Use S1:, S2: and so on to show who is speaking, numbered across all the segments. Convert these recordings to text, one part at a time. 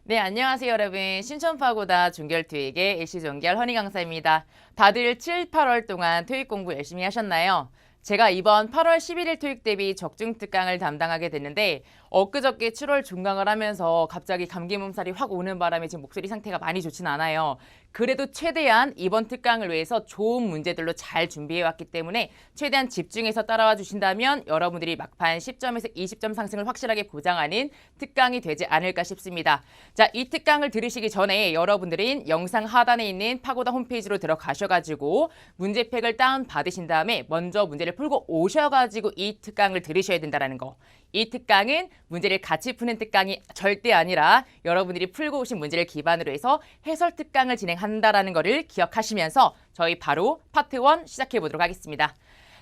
S1: 네, 안녕하세요, 여러분. 신촌파고다 종결토익의 일시종결 허니 강사입니다. 다들 7, 8월 동안 토익 공부 열심히 하셨나요? 제가 이번 8월 11일 토익 대비 적중 특강을 담당하게 됐는데 엊그저께 7월 중강을 하면서 갑자기 감기 몸살이 확 오는 바람에 지금 목소리 상태가 많이 좋진 않아요. 그래도 최대한 이번 특강을 위해서 좋은 문제들로 잘 준비해왔기 때문에 최대한 집중해서 따라와 주신다면 여러분들이 막판 10점에서 20점 상승을 확실하게 보장하는 특강이 되지 않을까 싶습니다. 자, 이 특강을 들으시기 전에 여러분들은 영상 하단에 있는 파고다 홈페이지로 들어가셔가지고 문제팩을 다운받으신 다음에 먼저 문제를 풀고 오셔가지고 이 특강을 들으셔야 된다는 거. 이 특강은 문제를 같이 푸는 특강이 절대 아니라 여러분들이 풀고 오신 문제를 기반으로 해서 해설 특강을 진행한다는 것을 기억하시면서 저희 바로 파트 1 시작해 보도록 하겠습니다.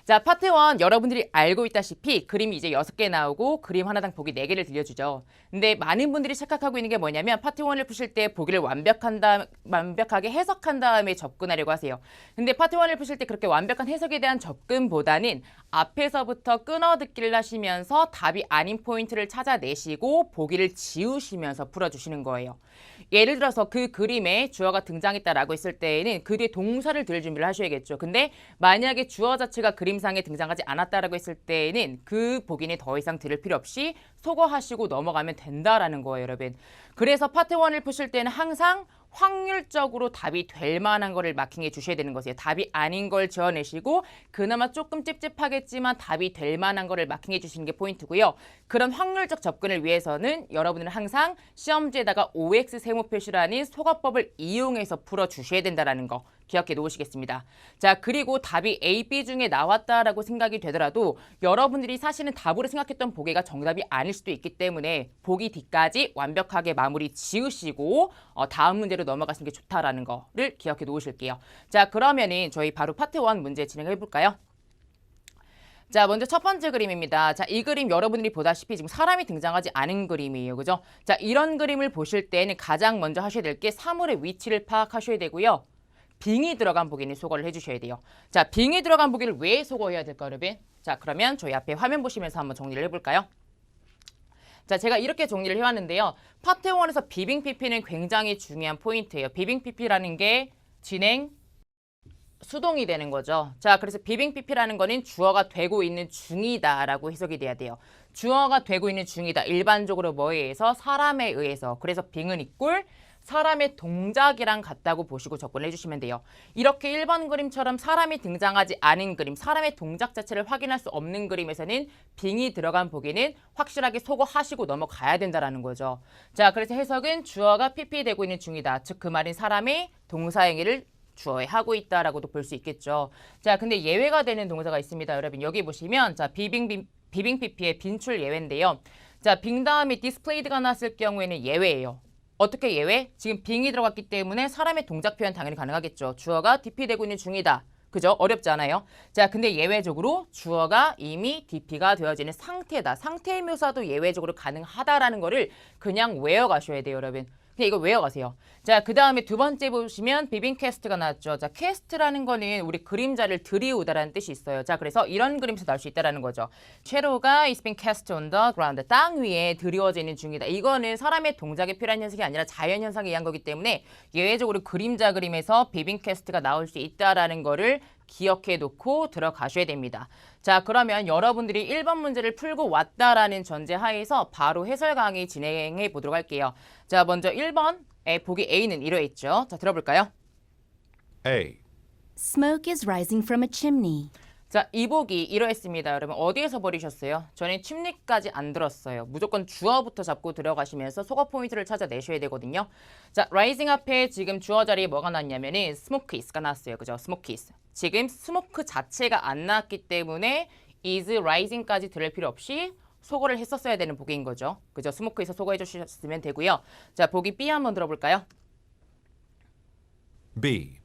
S1: 자, 파트 1 여러분들이 알고 있다시피 그림이 이제 6개 나오고 그림 하나당 보기 4개를 들려주죠. 근데 많은 분들이 착각하고 있는 게 뭐냐면 파트 1을 푸실 때 보기를 완벽하게 해석한 다음에 접근하려고 하세요. 근데 파트 1을 푸실 때 그렇게 완벽한 해석에 대한 접근보다는 앞에서부터 끊어듣기를 하시면서 답이 아닌 포인트를 찾아내시고 보기를 지우시면서 풀어주시는 거예요. 예를 들어서 그 그림에 주어가 등장했다라고 했을 때에는 그 뒤에 동사를 들 준비를 하셔야겠죠. 근데 만약에 주어 자체가 그림상에 등장하지 않았다라고 했을 때에는 그 보기는 더 이상 들을 필요 없이 소거하시고 넘어가면 된다라는 거예요, 여러분. 그래서 파트 1을 푸실 때는 항상 확률적으로 답이 될 만한 거를 마킹해 주셔야 되는 거예요. 답이 아닌 걸 지어내시고 그나마 조금 찝찝하겠지만 답이 될 만한 거를 마킹해 주시는 게 포인트고요. 그런 확률적 접근을 위해서는 여러분들은 항상 시험지에다가 OX 세모 표시라는 소거법을 이용해서 풀어주셔야 된다는 거 기억해 놓으시겠습니다. 자, 그리고 답이 A, B 중에 나왔다라고 생각이 되더라도 여러분들이 사실은 답으로 생각했던 보기가 정답이 아닐 수도 있기 때문에 보기 뒤까지 완벽하게 마무리 지으시고 다음 문제로 넘어가시는 게 좋다라는 거를 기억해 놓으실게요. 자, 그러면은 저희 바로 파트 1 문제 진행해 볼까요? 자, 먼저 첫 번째 그림입니다. 자, 이 그림 여러분들이 보다시피 지금 사람이 등장하지 않은 그림이에요. 그죠? 자, 이런 그림을 보실 때는 가장 먼저 하셔야 될 게 사물의 위치를 파악하셔야 되고요. 빙이 들어간 보기는 소거를 해주셔야 돼요. 자, 빙이 들어간 보기를 왜 소거해야 될까요, 여러분? 자, 그러면 저희 앞에 화면 보시면서 한번 정리를 해볼까요? 자, 제가 이렇게 정리를 해왔는데요. 파트 1에서 비빙 PP는 굉장히 중요한 포인트예요. 비빙 PP라는 게 진행, 수동이 되는 거죠. 자, 그래서 비빙 PP라는 거는 주어가 되고 있는 중이다라고 해석이 돼야 돼요. 주어가 되고 있는 중이다. 일반적으로 뭐에 의해서? 사람에 의해서. 그래서 빙은 이꼴 사람의 동작이랑 같다고 보시고 접근을 해주시면 돼요. 이렇게 1번 그림처럼 사람이 등장하지 않은 그림, 사람의 동작 자체를 확인할 수 없는 그림에서는 빙이 들어간 보기는 확실하게 소거하시고 넘어가야 된다는 거죠. 자, 그래서 해석은 주어가 PP 되고 있는 중이다. 즉 그 말인 사람이 동사행위를 주어에 하고 있다라고도 볼 수 있겠죠. 자, 근데 예외가 되는 동사가 있습니다. 여러분 여기 보시면 자 비빙 PP의 빈출 예외인데요. 자, 빙 다음에 displayed가 나왔을 경우에는 예외예요. 어떻게 예외? 지금 빙이 들어갔기 때문에 사람의 동작 표현 당연히 가능하겠죠. 주어가 DP되고 있는 중이다. 그죠? 어렵지 않아요? 자, 근데 예외적으로 주어가 이미 DP가 되어지는 상태다. 상태의 묘사도 예외적으로 가능하다라는 거를 그냥 외워가셔야 돼요, 여러분. 그냥 이거 외워가세요. 자, 그 다음에 두 번째 보시면 비빙 캐스트가 나왔죠. 자, 캐스트라는 거는 우리 그림자를 들이우다라는 뜻이 있어요. 자, 그래서 이런 그림에서 나올 수 있다라는 거죠. 섀도우가 is being cast on the ground. 땅 위에 드리워지는 중이다. 이거는 사람의 동작에 필요한 현상이 아니라 자연 현상에 의한 거기 때문에 예외적으로 그림자 그림에서 비빙 캐스트가 나올 수 있다라는 거를 기억해 놓고 들어가셔야 됩니다. 자, 그러면 여러분들이 1번 문제를 풀고 왔다라는 전제 하에서 바로 해설 강의 진행해 보도록 할게요. 자, 먼저 1번의 보기 A는 이러 있죠. 자, 들어볼까요?
S2: A.
S3: Smoke is rising from a chimney.
S1: 자, 이 보기 이러했습니다. 여러분 어디에서 버리셨어요? 저는 침리까지 안 들었어요. 무조건 주어부터 잡고 들어가시면서 소거 포인트를 찾아내셔야 되거든요. 자, rising 앞에 지금 주어 자리에 뭐가 나왔냐면은 smoke is가 나왔어요. 그죠? smoke is. 지금 스모크 자체가 안 나왔기 때문에 is rising까지 들을 필요 없이 소거를 했었어야 되는 보기인 거죠. 그죠? 스모크에서 소거해 주셨으면 되고요. 자, 보기 B 한번 들어볼까요?
S2: B.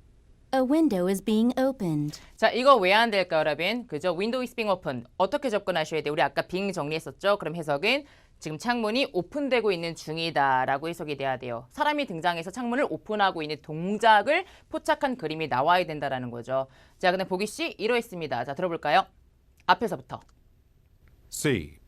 S3: A window is being opened.
S1: 자, 이거 왜 안 될까요, 여러분? 그죠? window is being open. 어떻게 접근하셔야 돼요? 우리 아까 being 정리했었죠? 그럼 해석은 지금 창문이 오픈되고 있는 중이다라고 해석이 돼야 돼요. 사람이 등장해서 창문을 오픈하고 있는 동작을 포착한 그림이 나와야 된다라는 거죠. 자, 근데 보기 C 이러했습니다. 자, 들어볼까요? 앞에서부터.
S2: C.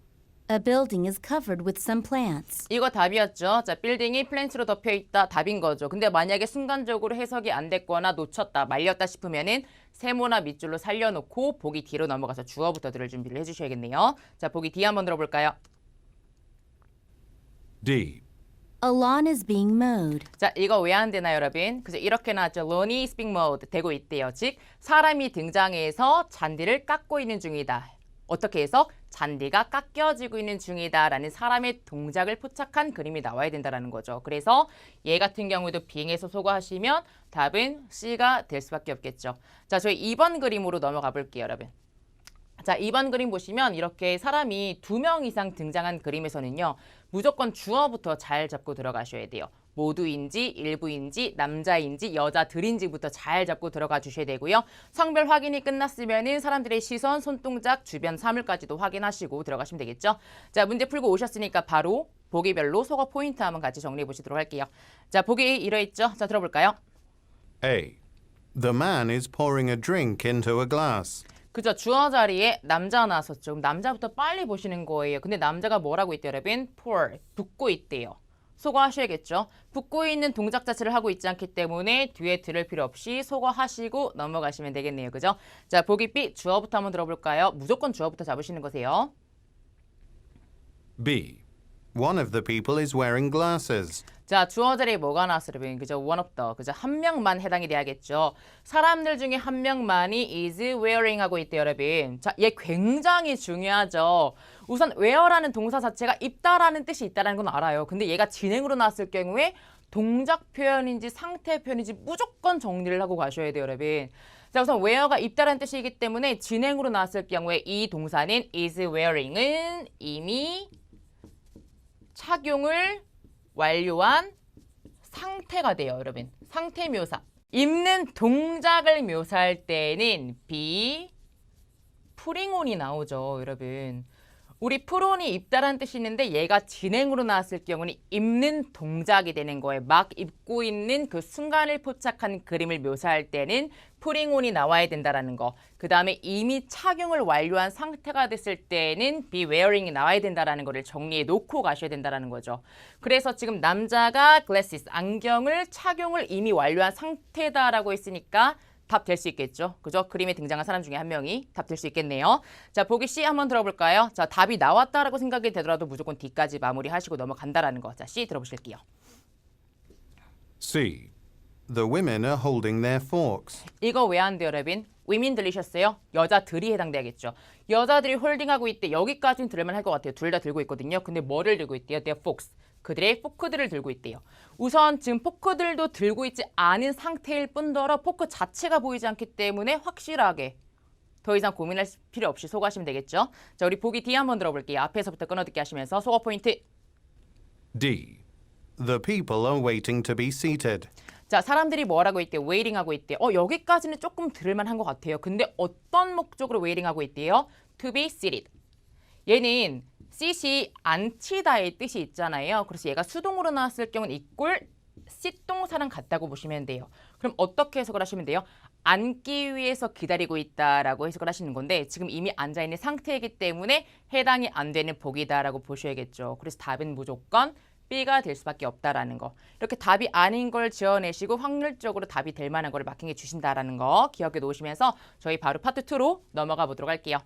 S3: A building is covered with some plants.
S1: 이거 답이었죠. 자, 빌딩이 플랜트로 덮여 있다. 답인 거죠. 근데 만약에 순간적으로 해석이 안 됐거나 놓쳤다, 말렸다 싶으면은 세모나 밑줄로 살려놓고 보기 D로 넘어가서 주어부터 들을 준비를 해주셔야겠네요. 자, 보기 D 한번 들어볼까요?
S2: D.
S3: A lawn is being mowed.
S1: 자, 이거 왜 안 되나요, 여러분? 그죠? 이렇게 나왔죠. Lawn이 is being mowed 되고 있대요. 즉, 사람이 등장해서 잔디를 깎고 있는 중이다. 어떻게 해석? 잔디가 깎여지고 있는 중이다라는 사람의 동작을 포착한 그림이 나와야 된다는 거죠. 그래서 얘 같은 경우에도 being에서 소거하시면 답은 C가 될 수밖에 없겠죠. 자, 저희 2번 그림으로 넘어가 볼게요, 여러분. 자, 2번 그림 보시면 이렇게 사람이 2명 이상 등장한 그림에서는요. 무조건 주어부터 잘 잡고 들어가셔야 돼요. 모두인지, 일부인지, 남자인지, 여자들인지부터 잘 잡고 들어가 주셔야 되고요. 성별 확인이 끝났으면은 사람들의 시선, 손동작, 주변 사물까지도 확인하시고 들어가시면 되겠죠. 자, 문제 풀고 오셨으니까 바로 보기별로 속어 포인트 한번 같이 정리해 보시도록 할게요. 자, 보기 이러했죠. 자, 들어볼까요?
S2: A. The man is pouring a drink into a glass.
S1: 그죠. 주어 자리에 남자 나왔었죠. 그럼 남자부터 빨리 보시는 거예요. 근데 남자가 뭐라고 있대요, 여러분? pour, 붓고 있대요. 소거하셔야겠죠. 붓고 있는 동작 자체를 하고 있지 않기 때문에 뒤에 들을 필요 없이 소거하시고 넘어가시면 되겠네요. 그죠? 자, 보기 B 주어부터 한번 들어볼까요? 무조건 주어부터 잡으시는 거세요.
S2: B. One of the people is wearing glasses.
S1: 자, 주어 자리에 뭐가 나왔어요, 여러분? 그죠? one of the. 그죠? 한 명만 해당이 돼야겠죠. 사람들 중에 한 명만이 is wearing 하고 있대요, 여러분. 자, 얘 굉장히 중요하죠. 우선 wear라는 동사 자체가 입다라는 뜻이 있다는 건 알아요. 근데 얘가 진행으로 나왔을 경우에 동작 표현인지 상태 표현인지 무조건 정리를 하고 가셔야 돼요, 여러분. 자, 우선 wear가 입다라는 뜻이기 때문에 진행으로 나왔을 경우에 이 동사는 is wearing은 이미 착용을 완료한 상태가 돼요, 여러분. 상태 묘사. 입는 동작을 묘사할 때는 be putting on이 나오죠, 여러분. 우리 puton이 입다라는 뜻이 있는데 얘가 진행으로 나왔을 경우는 입는 동작이 되는 거예요. 막 입고 있는 그 순간을 포착한 그림을 묘사할 때는 putting on이 나와야 된다라는 거. 그 다음에 이미 착용을 완료한 상태가 됐을 때는 be wearing이 나와야 된다라는 거를 정리해 놓고 가셔야 된다라는 거죠. 그래서 지금 남자가 glasses, 안경을 착용을 이미 완료한 상태다라고 했으니까 답 될 수 있겠죠. 그죠? 그림에 등장한 사람 중에 한 명이 답 될 수 있겠네요. 자, 보기 C 한번 들어볼까요? 자, 답이 나왔다라고 생각이 되더라도 무조건 D까지 마무리하시고 넘어간다라는 거. 자, C 들어보실게요.
S2: C. The women are holding their forks.
S1: 이거 왜 안 돼요, 여러분? women 들리셨어요? 여자들이 해당돼야겠죠. 여자들이 홀딩하고 있대. 여기까지는 들을만 할 것 같아요. 둘 다 들고 있거든요. 근데 뭐를 들고 있대요? Their forks. 그들의 포크들을 들고 있대요. 우선 지금 포크들도 들고 있지 않은 상태일 뿐더러 포크 자체가 보이지 않기 때문에 확실하게 더 이상 고민할 필요 없이 소거하시면 되겠죠. 자, 우리 보기 D 한번 들어볼게요. 앞에서부터 끊어듣기 하시면서 소거 포인트.
S2: D. The people are waiting to be seated.
S1: 자, 사람들이 뭐라고 있대요? 웨이팅하고 있대요. 여기까지는 조금 들을만한 것 같아요. 근데 어떤 목적으로 웨이팅하고 있대요? To be seated. 얘는 sit이 앉히다의 뜻이 있잖아요. 그래서 얘가 수동으로 나왔을 경우는 이꼴 sit 동사랑 같다고 보시면 돼요. 그럼 어떻게 해석을 하시면 돼요? 앉기 위해서 기다리고 있다라고 해석을 하시는 건데 지금 이미 앉아있는 상태이기 때문에 해당이 안 되는 복이다라고 보셔야겠죠. 그래서 답은 무조건 B가 될 수밖에 없다라는 거. 이렇게 답이 아닌 걸 지어내시고 확률적으로 답이 될 만한 거를 마킹해 주신다라는 거 기억해 놓으시면서 저희 바로 파트 2로 넘어가 보도록 할게요.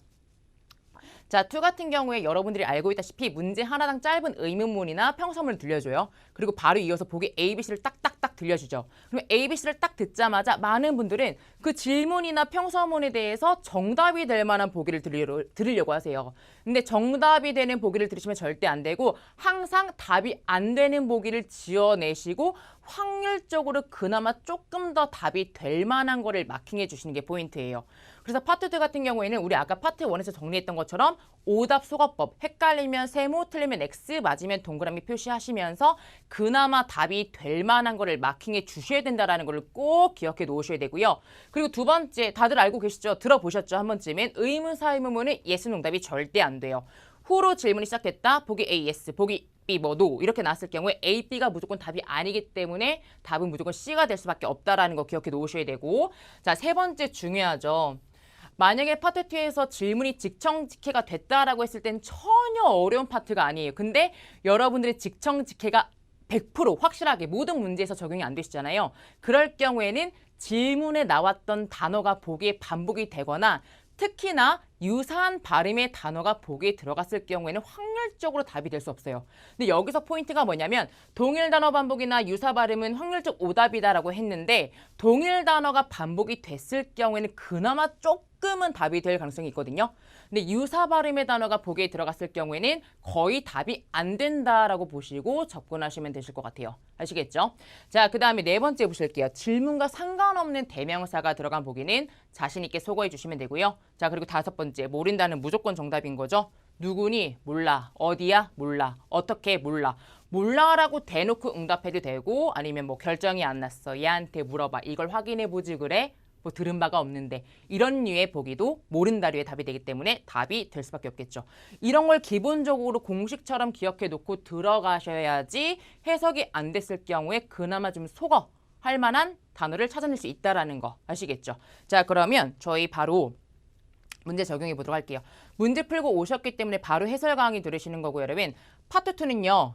S1: 자, 2 같은 경우에 여러분들이 알고 있다시피 문제 하나당 짧은 의문문이나 평서문을 들려줘요. 그리고 바로 이어서 보기 A, B, C를 딱딱딱 들려주죠. 그럼 A, B, C를 딱 듣자마자 많은 분들은 그 질문이나 평서문에 대해서 정답이 될 만한 보기를 들으려고 하세요. 근데 정답이 되는 보기를 들으시면 절대 안 되고 항상 답이 안 되는 보기를 지어내시고 확률적으로 그나마 조금 더 답이 될 만한 거를 마킹해 주시는 게 포인트예요. 그래서 파트 2 같은 경우에는 우리 아까 파트 1에서 정리했던 것처럼 오답 소거법, 헷갈리면 세모, 틀리면 X, 맞으면 동그라미 표시하시면서 그나마 답이 될 만한 거를 마킹해 주셔야 된다는 거를 꼭 기억해 놓으셔야 되고요. 그리고 2번째, 다들 알고 계시죠? 들어보셨죠? 한 번쯤엔 의문사 의문문은 예스 농답이 절대 안 돼요. 후로 질문이 시작됐다. 보기 A, yes, 보기 B, 뭐 no 이렇게 나왔을 경우에 A, B가 무조건 답이 아니기 때문에 답은 무조건 C가 될 수밖에 없다라는 거 기억해 놓으셔야 되고 자, 3번째 중요하죠. 만약에 파트 2에서 질문이 직청직해가 됐다라고 했을 땐 전혀 어려운 파트가 아니에요. 근데 여러분들의 직청직해가 100% 확실하게 모든 문제에서 적용이 안 되시잖아요. 그럴 경우에는 질문에 나왔던 단어가 보기에 반복이 되거나 특히나 유사한 발음의 단어가 보기에 들어갔을 경우에는 확률적으로 답이 될 수 없어요. 근데 여기서 포인트가 뭐냐면 동일 단어 반복이나 유사 발음은 확률적 오답이다라고 했는데 동일 단어가 반복이 됐을 경우에는 그나마 조금은 답이 될 가능성이 있거든요. 근데 유사 발음의 단어가 보기에 들어갔을 경우에는 거의 답이 안 된다라고 보시고 접근하시면 되실 것 같아요. 아시겠죠? 자, 그 다음에 네 번째 보실게요. 질문과 상관없는 대명사가 들어간 보기는 자신 있게 소거해 주시면 되고요. 자, 그리고 다섯 번째, 모른다는 무조건 정답인 거죠. 누구니? 몰라. 어디야? 몰라. 어떻게? 몰라. 몰라라고 대놓고 응답해도 되고 아니면 뭐 결정이 안 났어. 얘한테 물어봐. 이걸 확인해 보지 그래? 뭐 들은 바가 없는데 이런 류의 보기도 모른다류의 답이 되기 때문에 답이 될 수밖에 없겠죠. 이런 걸 기본적으로 공식처럼 기억해 놓고 들어가셔야지 해석이 안 됐을 경우에 그나마 좀 속어 할 만한 단어를 찾아낼 수 있다라는 거 아시겠죠? 자, 그러면 저희 바로 문제 적용해 보도록 할게요. 문제 풀고 오셨기 때문에 바로 해설 강의 들으시는 거고 여러분. 파트 2는요.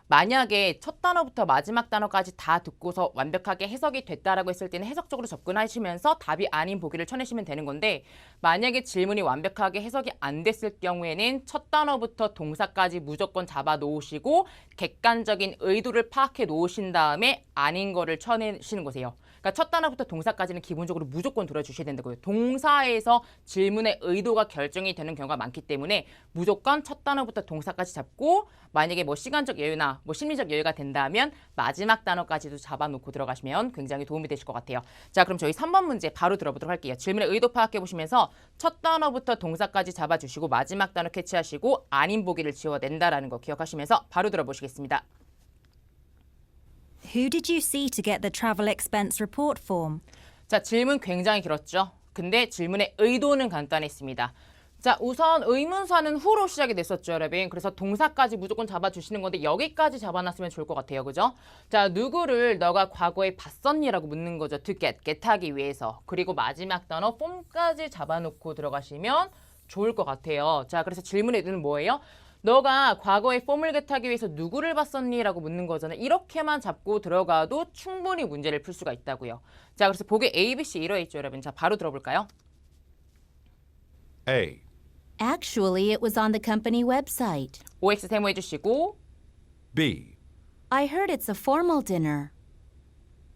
S1: 만약에 첫 단어부터 마지막 단어까지 다 듣고서 완벽하게 해석이 됐다라고 했을 때는 해석적으로 접근하시면서 답이 아닌 보기를 쳐내시면 되는 건데 만약에 질문이 완벽하게 해석이 안 됐을 경우에는 첫 단어부터 동사까지 무조건 잡아 놓으시고 객관적인 의도를 파악해 놓으신 다음에 아닌 거를 쳐내시는 거세요. 그러니까 첫 단어부터 동사까지는 기본적으로 무조건 들어주셔야 된다고요. 동사에서 질문의 의도가 결정이 되는 경우가 많기 때문에 무조건 첫 단어부터 동사까지 잡고 만약에 뭐 시간적 여유나 뭐 심리적 여유가 된다면 마지막 단어까지도 잡아놓고 들어가시면 굉장히 도움이 되실 것 같아요. 자, 그럼 저희 3번 문제 바로 들어보도록 할게요. 질문의 의도 파악해 보시면서 첫 단어부터 동사까지 잡아주시고 마지막 단어 캐치하시고 아닌 보기를 지워낸다라는 거 기억하시면서 바로 들어보시겠습니다.
S4: Who did you see to get the travel expense report form?
S1: 자, 질문 굉장히 길었죠. 근데 질문의 의도는 간단했습니다. 자, 우선 의문사는 후로 시작이 됐었죠, 여러분. 그래서 동사까지 무조건 잡아주시는 건데 여기까지 잡아놨으면 좋을 것 같아요, 그죠? 자, 누구를 너가 과거에 봤었니?라고 묻는 거죠. to get하기 위해서. 그리고 마지막 단어 form까지 잡아놓고 들어가시면 좋을 것 같아요. 자, 그래서 질문의 의도는 뭐예요? 너가 과거에 폼을 get하기 위해서 누구를 봤었니? 라고 묻는 거잖아요. 이렇게만 잡고 들어가도 충분히 문제를 풀 수가 있다고요. 자, 그래서 보기 A, B, C 이러해 있죠, 여러분. 자, 바로 들어볼까요?
S2: A.
S3: Actually, it was on the company website.
S1: OX 세모해 주시고
S2: B.
S3: I heard it's a formal dinner.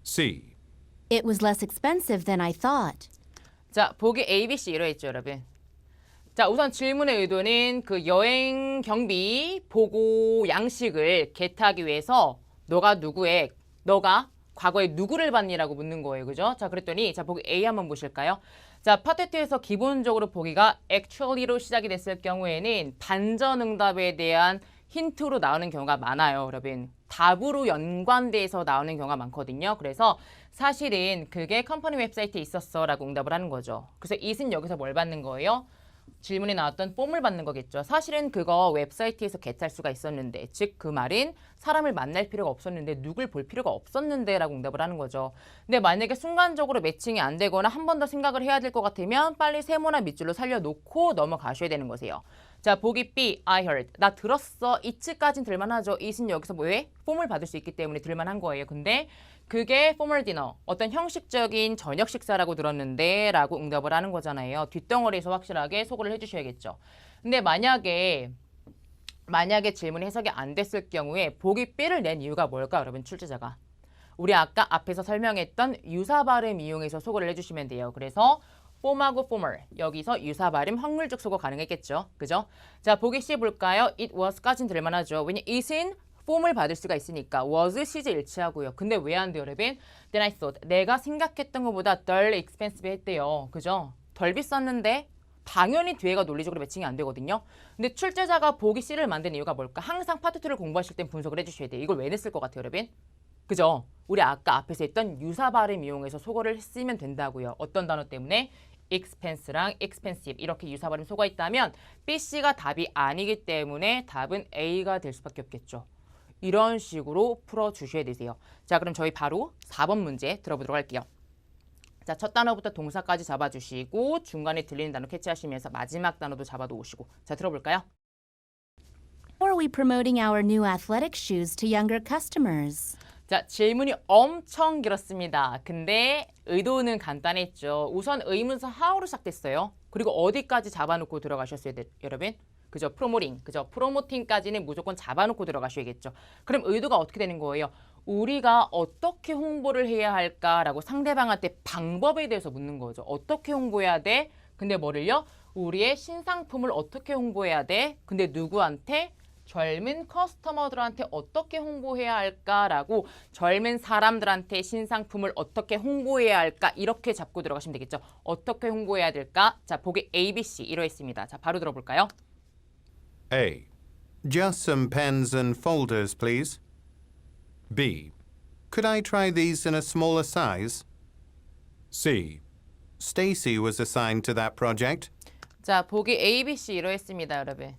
S2: C.
S3: It was less expensive than I thought.
S1: 자, 보기 A, B, C 이러해 있죠, 여러분. 자, 우선 질문의 의도는 그 여행 경비 보고 양식을 get하기 위해서 너가 과거에 누구를 봤니라고 묻는 거예요. 그죠? 자, 그랬더니 자, 보기 A 한번 보실까요? 자, 파트 2에서 기본적으로 보기가 actually로 시작이 됐을 경우에는 반전 응답에 대한 힌트로 나오는 경우가 많아요, 여러분. 답으로 연관돼서 나오는 경우가 많거든요. 그래서 사실은 그게 컴퍼니 웹사이트에 있었어라고 응답을 하는 거죠. 그래서 it은 여기서 뭘 받는 거예요? 질문에 나왔던 폼을 받는 거겠죠. 사실은 그거 웹사이트에서 get할 수가 있었는데 즉 그 말은 사람을 만날 필요가 없었는데 누굴 볼 필요가 없었는데 라고 응답을 하는 거죠. 근데 만약에 순간적으로 매칭이 안 되거나 한 번 더 생각을 해야 될 것 같으면 빨리 세모나 밑줄로 살려놓고 넘어가셔야 되는 거세요. 자, 보기 B, I heard. 나 들었어. it까진 들만하죠. it은 여기서 뭐해? 폼을 받을 수 있기 때문에 들만한 거예요. 근데 그게 formal dinner, 어떤 형식적인 저녁 식사라고 들었는데 라고 응답을 하는 거잖아요. 뒷덩어리에서 확실하게 소거를 해주셔야겠죠. 근데 만약에 질문 해석이 안 됐을 경우에 보기 B를 낸 이유가 뭘까, 여러분? 출제자가. 우리 아까 앞에서 설명했던 유사 발음 이용해서 소거를 해주시면 돼요. 그래서 form하고 formal, 여기서 유사 발음 확률적 소거 가능했겠죠. 그죠? 자, 보기 C 볼까요? it was까진 들만하죠. 왜냐 it은 폼을 받을 수가 있으니까 was, 시제 일치하고요. 근데 왜 안 돼요, 여러분? Then I thought, 내가 생각했던 것보다 덜 expensive 했대요. 그죠? 덜 비쌌는데 당연히 뒤에가 논리적으로 매칭이 안 되거든요. 근데 출제자가 보기 C를 만든 이유가 뭘까? 항상 파트 2를 공부하실 땐 분석을 해주셔야 돼요. 이걸 왜 냈을 것 같아요, 여러분? 그죠? 우리 아까 앞에서 했던 유사 발음 이용해서 소거를 했으면 된다고요. 어떤 단어 때문에? expense랑 expensive 이렇게 유사 발음 소거가 있다면 B, C가 답이 아니기 때문에 답은 A가 될 수밖에 없겠죠. 이런 식으로 풀어주셔야 되세요. 자, 그럼 저희 바로 4번 문제 들어보도록 할게요. 자, 첫 단어부터 동사까지 잡아주시고 중간에 들리는 단어 캐치하시면서 마지막 단어도 잡아놓으시고. 자, 들어볼까요?
S3: How are we promoting our new athletic shoes to younger customers?
S1: 자, 질문이 엄청 길었습니다. 근데 의도는 간단했죠. 우선 의문사 how로 시작됐어요. 그리고 어디까지 잡아놓고 들어가셨어요, 여러분? 그죠? 프로모팅, 그죠? 프로모팅까지는 무조건 잡아놓고 들어가셔야겠죠. 그럼 의도가 어떻게 되는 거예요? 우리가 어떻게 홍보를 해야 할까라고 상대방한테 방법에 대해서 묻는 거죠. 어떻게 홍보해야 돼? 근데 뭐를요? 우리의 신상품을 어떻게 홍보해야 돼? 근데 누구한테? 젊은 커스터머들한테 어떻게 홍보해야 할까라고 젊은 사람들한테 신상품을 어떻게 홍보해야 할까 이렇게 잡고 들어가시면 되겠죠. 어떻게 홍보해야 될까? 자, 보기 ABC 이러했습니다. 자, 바로 들어볼까요?
S2: A. Just some pens and folders, please.
S5: B.
S2: Could I try these in a smaller size?
S5: C.
S2: Stacy was assigned to that project.
S1: 자, 보기 ABC 이러했습니다, 여러분.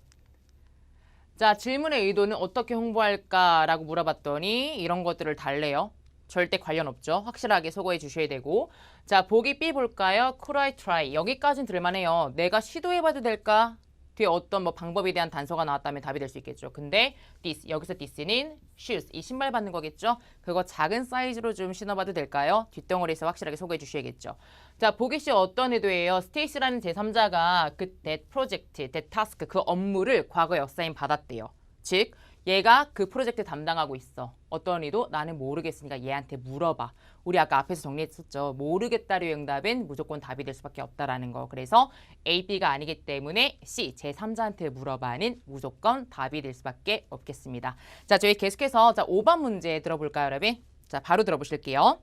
S1: 자, 질문의 의도는 어떻게 홍보할까라고 물어봤더니 이런 것들을 달래요. 절대 관련 없죠. 확실하게 소거해 주셔야 되고. 자, 보기 B 볼까요? Could I try? 여기까지는 들만해요. 내가 시도해봐도 될까? 뒤에 어떤 뭐 방법에 대한 단서가 나왔다면 답이 될 수 있겠죠. 근데 this, 여기서 this는 shoes, 이 신발 받는 거겠죠. 그거 작은 사이즈로 좀 신어봐도 될까요? 뒷덩어리에서 확실하게 소개해 주셔야겠죠. 자, 보기 씨 어떤 의도예요? 스테이시라는 제3자가 그 that project, that task, 그 업무를 과거에 어사인 받았대요. 즉, 얘가 그 프로젝트 담당하고 있어. 어떤 의도? 나는 모르겠으니까 얘한테 물어봐. 우리 아까 앞에서 정리했었죠. 모르겠다의 응답은 무조건 답이 될 수밖에 없다라는 거. 그래서 A, B가 아니기 때문에 C, 제3자한테 물어봐는 무조건 답이 될 수밖에 없겠습니다. 자, 저희 계속해서 자 5번 문제 들어볼까요, 여러분? 자, 바로 들어보실게요.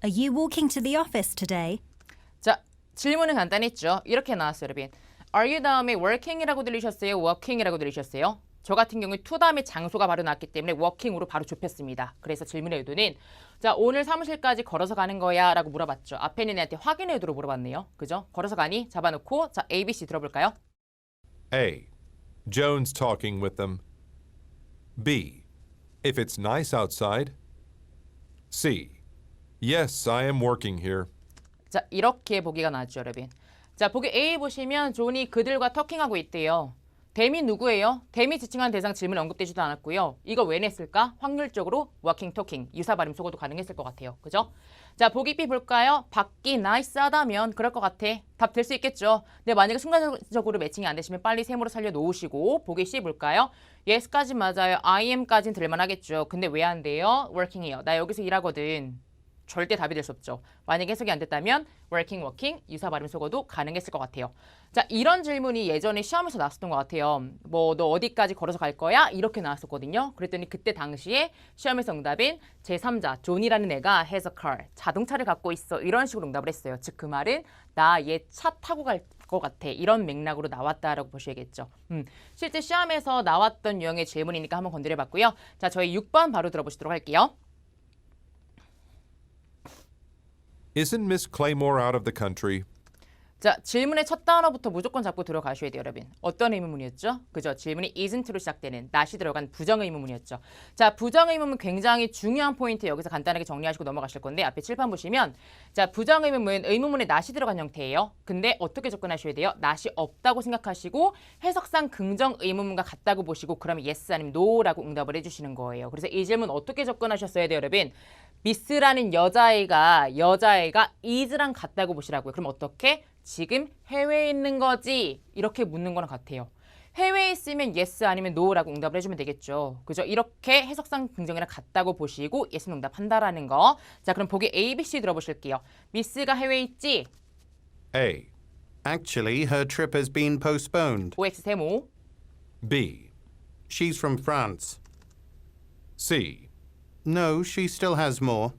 S4: Are you walking to the office today?
S1: 자, 질문은 간단했죠. 이렇게 나왔어요, 여러분. Are you 다음에 working이라고 들리셨어요? working이라고 들리셨어요? 저 같은 경우에 to 다음에 장소가 바로 나왔기 때문에 working으로 바로 좁혔습니다. 그래서 질문의 의도는 자, 오늘 사무실까지 걸어서 가는 거야 라고 물어봤죠. 앞에 있는 애한테 확인의 의도로 물어봤네요. 그죠? 걸어서 가니? 잡아놓고 자, A, B, C 들어볼까요?
S5: A. Joan's talking with them. B. If it's nice outside. C. Yes, I am working here.
S1: 자, 이렇게 보기가 나왔죠, 여러분. 자, 보기 A 보시면 존이 그들과 터킹하고 있대요. 댐이 누구예요? 댐이 지칭한 대상 질문 언급되지도 않았고요. 이거 왜 냈을까? 확률적으로 working, talking, 유사 발음 속어도 가능했을 것 같아요. 그죠? 자, 보기 B 볼까요? 밖이 나이스하다면 그럴 것 같아. 답 될 수 있겠죠? 근데 만약에 순간적으로 매칭이 안 되시면 빨리 세모로 살려놓으시고 보기 C 볼까요? Yes까지 맞아요. I am까지는 들만 하겠죠. 근데 왜 안 돼요? working이요. 나 여기서 일하거든. 절대 답이 될 수 없죠. 만약에 해석이 안 됐다면 working, working, 유사 발음 속어도 가능했을 것 같아요. 자, 이런 질문이 예전에 시험에서 나왔었던 것 같아요. 뭐 너 어디까지 걸어서 갈 거야? 이렇게 나왔었거든요. 그랬더니 그때 당시에 시험에서 응답인 제3자 존이라는 애가 has a car, 자동차를 갖고 있어. 이런 식으로 응답을 했어요. 즉 그 말은 나 얘 차 타고 갈 것 같아. 이런 맥락으로 나왔다라고 보셔야겠죠. 실제 시험에서 나왔던 유형의 질문이니까 한번 건드려봤고요. 자, 저희 6번 바로 들어보시도록 할게요.
S5: Isn't Miss Claymore out of the country?
S1: 자, 질문의 첫 단어부터 무조건 잡고 들어가셔야 돼요, 여러분. 어떤 의문문이었죠? 그죠? 질문이 isn't로 시작되는 not이 들어간 부정의문문이었죠. 자, 부정의문문 굉장히 중요한 포인트 여기서 간단하게 정리하시고 넘어가실 건데 앞에 칠판 보시면 자, 부정의문문, 의문문에 not이 들어간 형태예요. 근데 어떻게 접근하셔야 돼요? not이 없다고 생각하시고 해석상 긍정 의문문과 같다고 보시고 그러면 yes 아니면 no라고 응답을 해주시는 거예요. 그래서 이 질문 어떻게 접근하셨어야 돼요, 여러분? 미스라는 여자애가 is랑 같다고 보시라고요. 그럼 어떻게? 지금 해외에 있는 거지? 이렇게 묻는 거랑 같아요. 해외에 있으면 yes 아니면 no라고 응답을 해주면 되겠죠. 그죠? 이렇게 해석상 긍정이랑 같다고 보시고 yes는 응답한다라는 거. 자, 그럼 보기 A, B, C 들어보실게요. 미스가 해외에 있지?
S2: A. Actually, her trip has been postponed.
S1: OX 세모.
S5: B.
S2: She's from France.
S5: C.
S2: No, she still has more.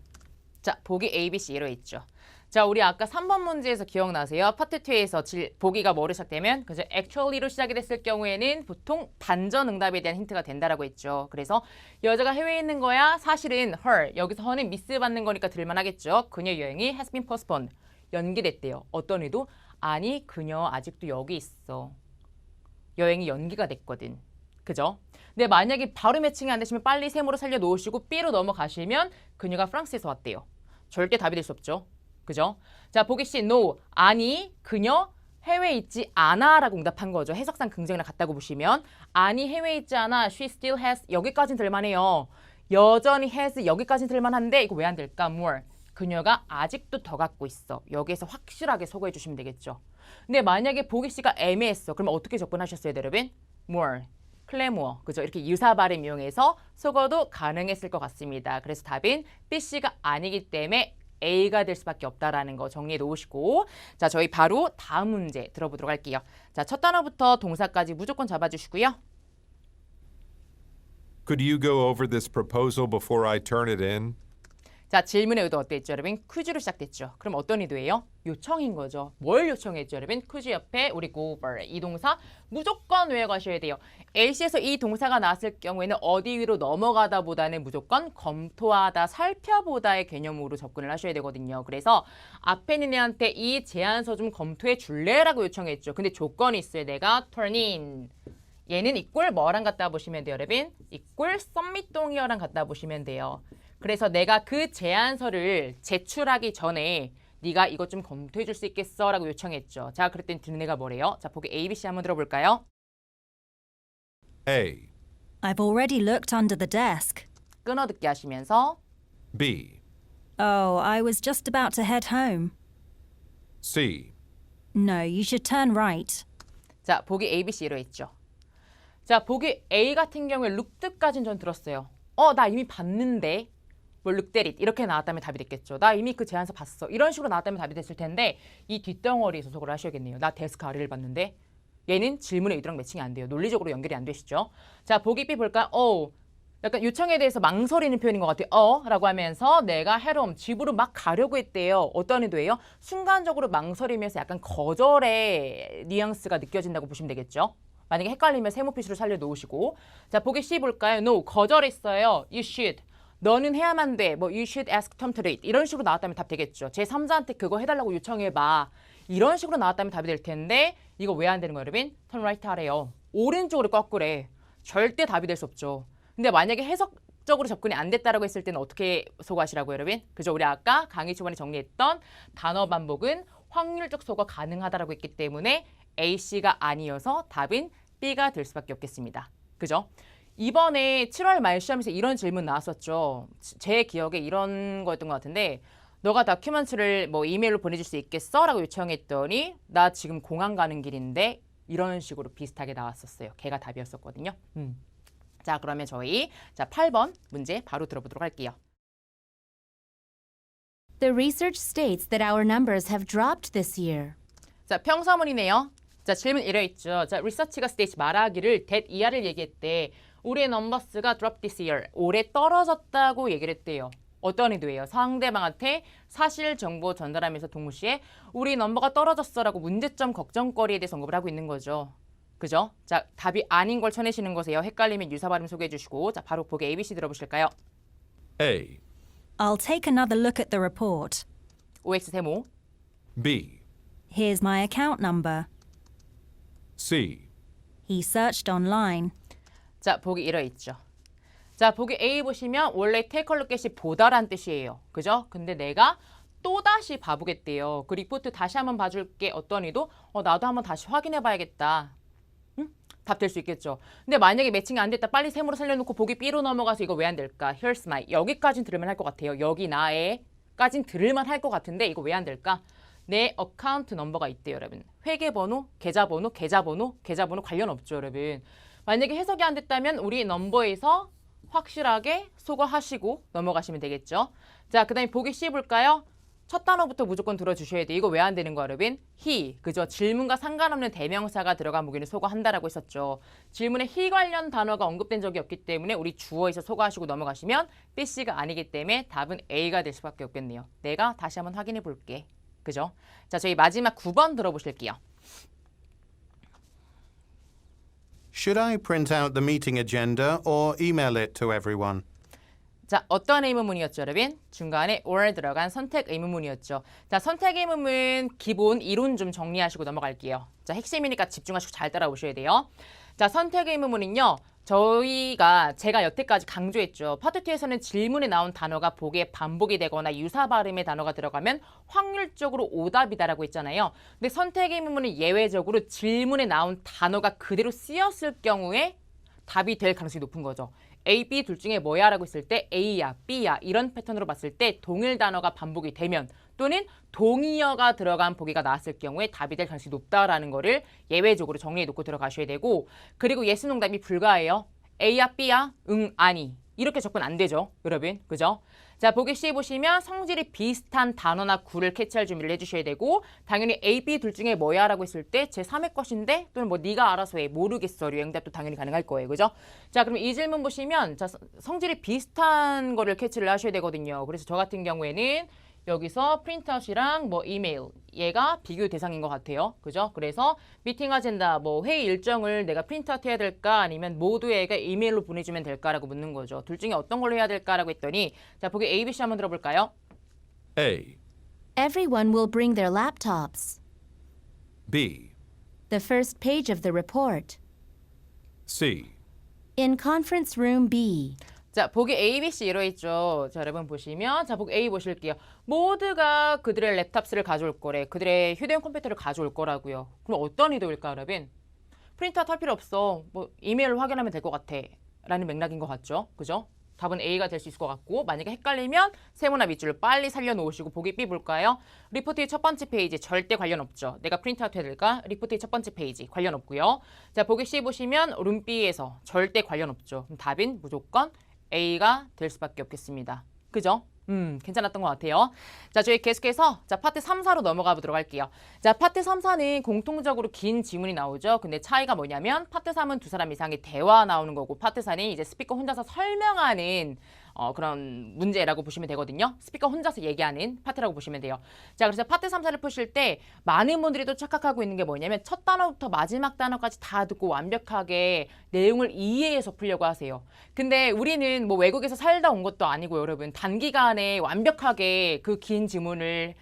S1: 자, 보기 A, B, C로 있죠. 자, 우리 아까 3번 문제에서 기억나세요? 파트 2에서 보기가 뭐로 시작되면 그죠? actually로 시작이 됐을 경우에는 보통 반전 응답에 대한 힌트가 된다라고 했죠. 그래서 여자가 해외에 있는 거야. 사실은 her, 여기서 her는 미스 받는 거니까 들만하겠죠. 그녀 여행이 has been postponed, 연기됐대요. 어떤 의도? 아니, 그녀 아직도 여기 있어. 여행이 연기가 됐거든. 그죠? 근데 만약에 바로 매칭이 안 되시면 빨리 세모로 살려놓으시고 B로 넘어가시면 그녀가 프랑스에서 왔대요. 절대 답이 될 수 없죠. 그죠? 자, 보기 C, no. 아니, 그녀 해외에 있지 않아 라고 응답한 거죠. 해석상 긍정이랑 같다고 보시면 아니, 해외에 있지 않아. She still has. 여기까지는 들만해요. 여전히 has. 여기까지는 들만한데 이거 왜 안 될까? more. 그녀가 아직도 더 갖고 있어. 여기에서 확실하게 소거해 주시면 되겠죠. 근데 만약에 보기 C가 애매했어. 그러면 어떻게 접근하셨어요, 여러분? more. 클레모어, 그죠? 이렇게 유사 발음 이용해서 속어도 가능했을 것 같습니다. 그래서 답은 B, C가 아니기 때문에 A가 될 수밖에 없다라는 거 정리해 놓으시고 자, 저희 바로 다음 문제 들어보도록 할게요. 자, 첫 단어부터 동사까지 무조건 잡아주시고요.
S5: Could you go over this proposal before I turn it in?
S1: 자, 질문의 의도 어땠죠, 여러분? 퀴즈로 시작됐죠. 그럼 어떤 의도예요? 요청인 거죠. 뭘 요청했죠, 여러분? 퀴즈 옆에 우리 go over 이 동사 무조건 외워가셔야 돼요. A시에서 이 동사가 나왔을 경우에는 어디 위로 넘어가다 보다는 무조건 검토하다, 살펴보다의 개념으로 접근을 하셔야 되거든요. 그래서 앞에 있는 애한테 이 제안서 좀 검토해 줄래라고 요청했죠. 근데 조건이 있어요. 내가 turn in. 얘는 이꼴 뭐랑 갖다 보시면 돼요, 여러분? 이꼴 submit 동의어랑 갖다 보시면 돼요. 그래서 내가 그 제안서를 제출하기 전에 네가 이것 좀 검토해 줄 수 있겠어? 라고 요청했죠. 자, 그랬더니 듣는 애가 뭐래요? 자, 보기 A, B, C 한번 들어볼까요?
S5: A.
S4: I've already looked under the desk.
S1: 끊어듣기 하시면서
S5: B.
S4: Oh, I was just about to head home.
S5: C.
S4: No, you should turn right.
S1: 자, 보기 A, B, C로 했죠. 자, 보기 A 같은 경우에 looked까지는 전 들었어요. 나 이미 봤는데 뭐 looked at it 이렇게 나왔다면 답이 됐겠죠. 나 이미 그 제안서 봤어. 이런 식으로 나왔다면 답이 됐을 텐데 이 뒷덩어리에서 소거를 하셔야겠네요. 나 데스크 아래를 봤는데 얘는 질문의 의도랑 매칭이 안 돼요. 논리적으로 연결이 안 되시죠. 자, 보기 B 볼까요? 약간 요청에 대해서 망설이는 표현인 것 같아요. 라고 하면서 내가 해롬 집으로 막 가려고 했대요. 어떤 의도예요? 순간적으로 망설이면서 약간 거절의 뉘앙스가 느껴진다고 보시면 되겠죠. 만약에 헷갈리면 세모 표시로 살려놓으시고 자, 보기 C 볼까요? No, 거절했어요. You should. 너는 해야만 돼. 뭐 you should ask Tom to read. 이런 식으로 나왔다면 답 되겠죠. 제3자한테 그거 해달라고 요청해봐. 이런 식으로 나왔다면 답이 될 텐데 이거 왜 안 되는 거예요, 여러분? turn right 하래요. 오른쪽으로 거꾸래. 절대 답이 될 수 없죠. 근데 만약에 해석적으로 접근이 안 됐다라고 했을 때는 어떻게 소거하시라고요, 여러분? 그죠? 우리 아까 강의 초반에 정리했던 단어 반복은 확률적 소거 가능하다라고 했기 때문에 A, C가 아니어서 답은 B가 될 수밖에 없겠습니다. 그죠? 이번에 7월 말 시험에서 이런 질문 나왔었죠. 제 기억에 이런 거였던 것 같은데 너가 다큐멘트를 뭐 이메일로 보내줄 수 있겠어? 라고 요청했더니 나 지금 공항 가는 길인데 이런 식으로 비슷하게 나왔었어요. 걔가 답이었었거든요. 자, 그러면 저희 8번 문제 바로 들어보도록 할게요.
S3: The research states that our numbers have dropped this year.
S1: 자, 평서문이네요. 자, 질문 이러있죠. 자, 리서치가 스테이지 말하기를 that 이하를 얘기했대. 우리의 넘버스가 drop this year. 올해 떨어졌다고 얘기를 했대요. 어떤 의도예요? 상대방한테 사실 정보 전달하면서 동시에 우리 넘버가 떨어졌어라고 문제점 걱정거리에 대해서 언급을 하고 있는 거죠. 그죠? 자, 답이 아닌 걸 쳐내시는 거세요. 헷갈리면 유사 발음 소개해 주시고 자, 바로 보기 ABC 들어보실까요?
S5: A.
S4: I'll take another look at the report.
S1: OX 세모.
S5: B.
S4: Here's my account number.
S5: C.
S4: He searched online.
S1: 자, 보기 이러있죠. 자, 보기 A 보시면 원래 take a look at이 보다란 뜻이에요. 그죠? 근데 내가 또다시 봐보겠대요. 그 리포트 다시 한번 봐줄게. 어떤 의도? 나도 한번 다시 확인해 봐야겠다. 답 될 수 있겠죠. 근데 만약에 매칭이 안 됐다. 빨리 세모로 살려놓고 보기 B로 넘어가서 이거 왜 안 될까? Here's my. 여기까진 들으면 할 것 같아요. 여기 나에까진 들을만 할 것 같은데 이거 왜 안 될까? 내 어카운트 넘버가 있대요, 여러분. 회계번호, 계좌번호 관련 없죠, 여러분. 만약에 해석이 안 됐다면 우리 넘버에서 확실하게 소거하시고 넘어가시면 되겠죠. 자, 그 다음에 보기 C 볼까요? 첫 단어부터 무조건 들어주셔야 돼. 이거 왜 안 되는 거야, 여러분? he, 그죠? 질문과 상관없는 대명사가 들어간 무기는 소거한다라고 했었죠. 질문에 he 관련 단어가 언급된 적이 없기 때문에 우리 주어에서 소거하시고 넘어가시면 B, C가 아니기 때문에 답은 A가 될 수밖에 없겠네요. 내가 다시 한번 확인해 볼게. 그죠? 자, 저희 마지막 9번 들어보실게요.
S2: Should I print out the meeting agenda or email it to everyone?
S1: 자, 어떤 의문문이었죠, 여러분? 중간에 or 들어간 선택 의문문이었죠. 자, 선택 의문문 기본 이론 좀 정리하시고 넘어갈게요. 자, 핵심이니까 집중하시고 잘 따라오셔야 돼요. 자, 선택 의문문은요. 제가 여태까지 강조했죠. 파트 2에서는 질문에 나온 단어가 보기에 반복이 되거나 유사 발음의 단어가 들어가면 확률적으로 오답이다라고 했잖아요. 근데 선택 의문문은 예외적으로 질문에 나온 단어가 그대로 쓰였을 경우에 답이 될 가능성이 높은 거죠. A, B 둘 중에 뭐야? 라고 했을 때 A야, B야 이런 패턴으로 봤을 때 동일 단어가 반복이 되면 또는 동의어가 들어간 보기가 나왔을 경우에 답이 될 가능성이 높다라는 거를 예외적으로 정리해 놓고 들어가셔야 되고 그리고 예스 농답이 불가해요. A야, B야? 응, 아니. 이렇게 접근 안 되죠. 여러분. 그죠? 자, 보기 C 보시면 성질이 비슷한 단어나 구를 캐치할 준비를 해주셔야 되고 당연히 A, B 둘 중에 뭐야? 라고 했을 때 제 3의 것인데 또는 뭐 네가 알아서 해. 모르겠어. 응답도 당연히 가능할 거예요. 그죠? 자, 그럼 이 질문 보시면 자, 성질이 비슷한 거를 캐치를 하셔야 되거든요. 그래서 저 같은 경우에는 여기서 프린트아웃이랑 뭐 이메일 얘가 비교 대상인 것 같아요. 그죠? 그래서 미팅 아젠다 뭐 회의 일정을 내가 프린트아웃 해야 될까 아니면 모두에게 이메일로 보내주면 될까라고 묻는 거죠. 둘 중에 어떤 걸로 해야 될까라고 했더니 자 보기 A, B, C 한번 들어볼까요?
S5: A,
S3: Everyone will bring their laptops.
S5: B,
S3: The first page of the report.
S5: C,
S3: In conference room B.
S1: 자, 보기 A, B, C 이러있죠. 자, 여러분 보시면 자, 보기 A 보실게요. 모두가 그들의 랩탑스를 가져올 거래. 그들의 휴대용 컴퓨터를 가져올 거라고요. 그럼 어떤 의도일까, 여러분? 프린트아웃 할 필요 없어. 뭐 이메일로 확인하면 될 것 같아. 라는 맥락인 것 같죠. 그죠? 답은 A가 될 수 있을 것 같고 만약에 헷갈리면 세모나 밑줄을 빨리 살려놓으시고 보기 B 볼까요? 리포트의 첫 번째 페이지 절대 관련 없죠. 내가 프린트아웃 해야 될까? 리포트의 첫 번째 페이지 관련 없고요. 자, 보기 C 보시면 룸 B에서 절대 관련 없죠. 그럼 답인 무조건 A가 될 수밖에 없겠습니다. 그죠? 괜찮았던 것 같아요. 자, 저희 계속해서 자 파트 3, 4로 넘어가 보도록 할게요. 자, 파트 3, 4는 공통적으로 긴 지문이 나오죠. 근데 차이가 뭐냐면 파트 3은 두 사람 이상의 대화 나오는 거고 파트 4는 이제 스피커 혼자서 설명하는 그런 문제라고 보시면 되거든요. 스피커 혼자서 얘기하는 파트라고 보시면 돼요. 자, 그래서 파트 3, 4를 푸실 때 많은 분들이 또 착각하고 있는 게 뭐냐면 첫 단어부터 마지막 단어까지 다 듣고 완벽하게 내용을 이해해서 풀려고 하세요. 근데 우리는 뭐 외국에서 살다 온 것도 아니고 여러분 단기간에 완벽하게 그 긴 지문을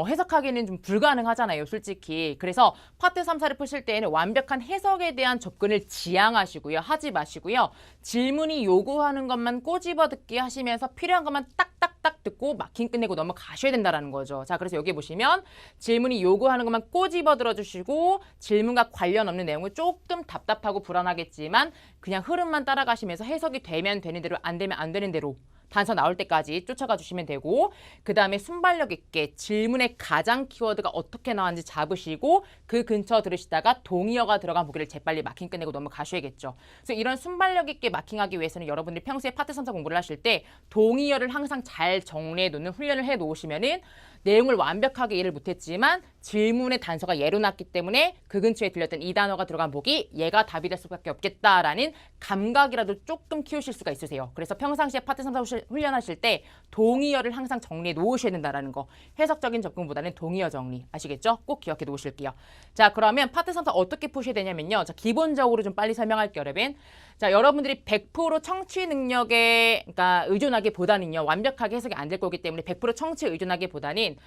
S1: 해석하기는 좀 불가능하잖아요, 솔직히. 그래서 파트 3, 4를 푸실 때에는 완벽한 해석에 대한 접근을 지향하시고요. 하지 마시고요. 질문이 요구하는 것만 꼬집어 듣기 하시면서 필요한 것만 딱딱딱 듣고 마킹 끝내고 넘어가셔야 된다는 거죠. 자, 그래서 여기 보시면 질문이 요구하는 것만 꼬집어 들어주시고 질문과 관련 없는 내용은 조금 답답하고 불안하겠지만 그냥 흐름만 따라가시면서 해석이 되면 되는 대로 안 되면 안 되는 대로 단서 나올 때까지 쫓아가 주시면 되고 그 다음에 순발력 있게 질문의 가장 키워드가 어떻게 나왔는지 잡으시고 그 근처 들으시다가 동의어가 들어간 보기를 재빨리 마킹 끝내고 넘어가셔야겠죠. 그래서 이런 순발력 있게 마킹하기 위해서는 여러분들이 평소에 파트 3, 4 공부를 하실 때 동의어를 항상 잘 정리해 놓는 훈련을 해 놓으시면은 내용을 완벽하게 이해를 못했지만 질문의 단서가 예로 났기 때문에 그 근처에 들렸던 이 단어가 들어간 보기 얘가 답이 될 수밖에 없겠다라는 감각이라도 조금 키우실 수가 있으세요. 그래서 평상시에 파트 3, 4 훈련하실 때 동의어를 항상 정리해 놓으셔야 된다는 거. 해석적인 접근보다는 동의어 정리 아시겠죠? 꼭 기억해 놓으실게요. 자, 그러면 파트 3, 4 어떻게 푸셔야 되냐면요. 자, 기본적으로 좀 빨리 설명할게요, 여러분. 자, 여러분들이 100% 청취 능력에 그러니까 의존하기보다는요. 완벽하게 해석이 안 될 거기 때문에 100% 청취에 의존하기보다는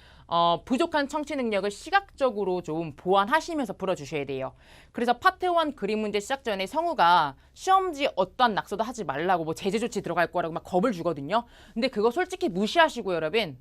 S1: 부족한 청취 능력을 시각적으로 좀 보완하시면서 풀어주셔야 돼요. 그래서 파트 1 그림 문제 시작 전에 성우가 시험지 어떠한 낙서도 하지 말라고 뭐 제재 조치 들어갈 거라고 막 겁을 주거든요. 근데 그거 솔직히 무시하시고 여러분.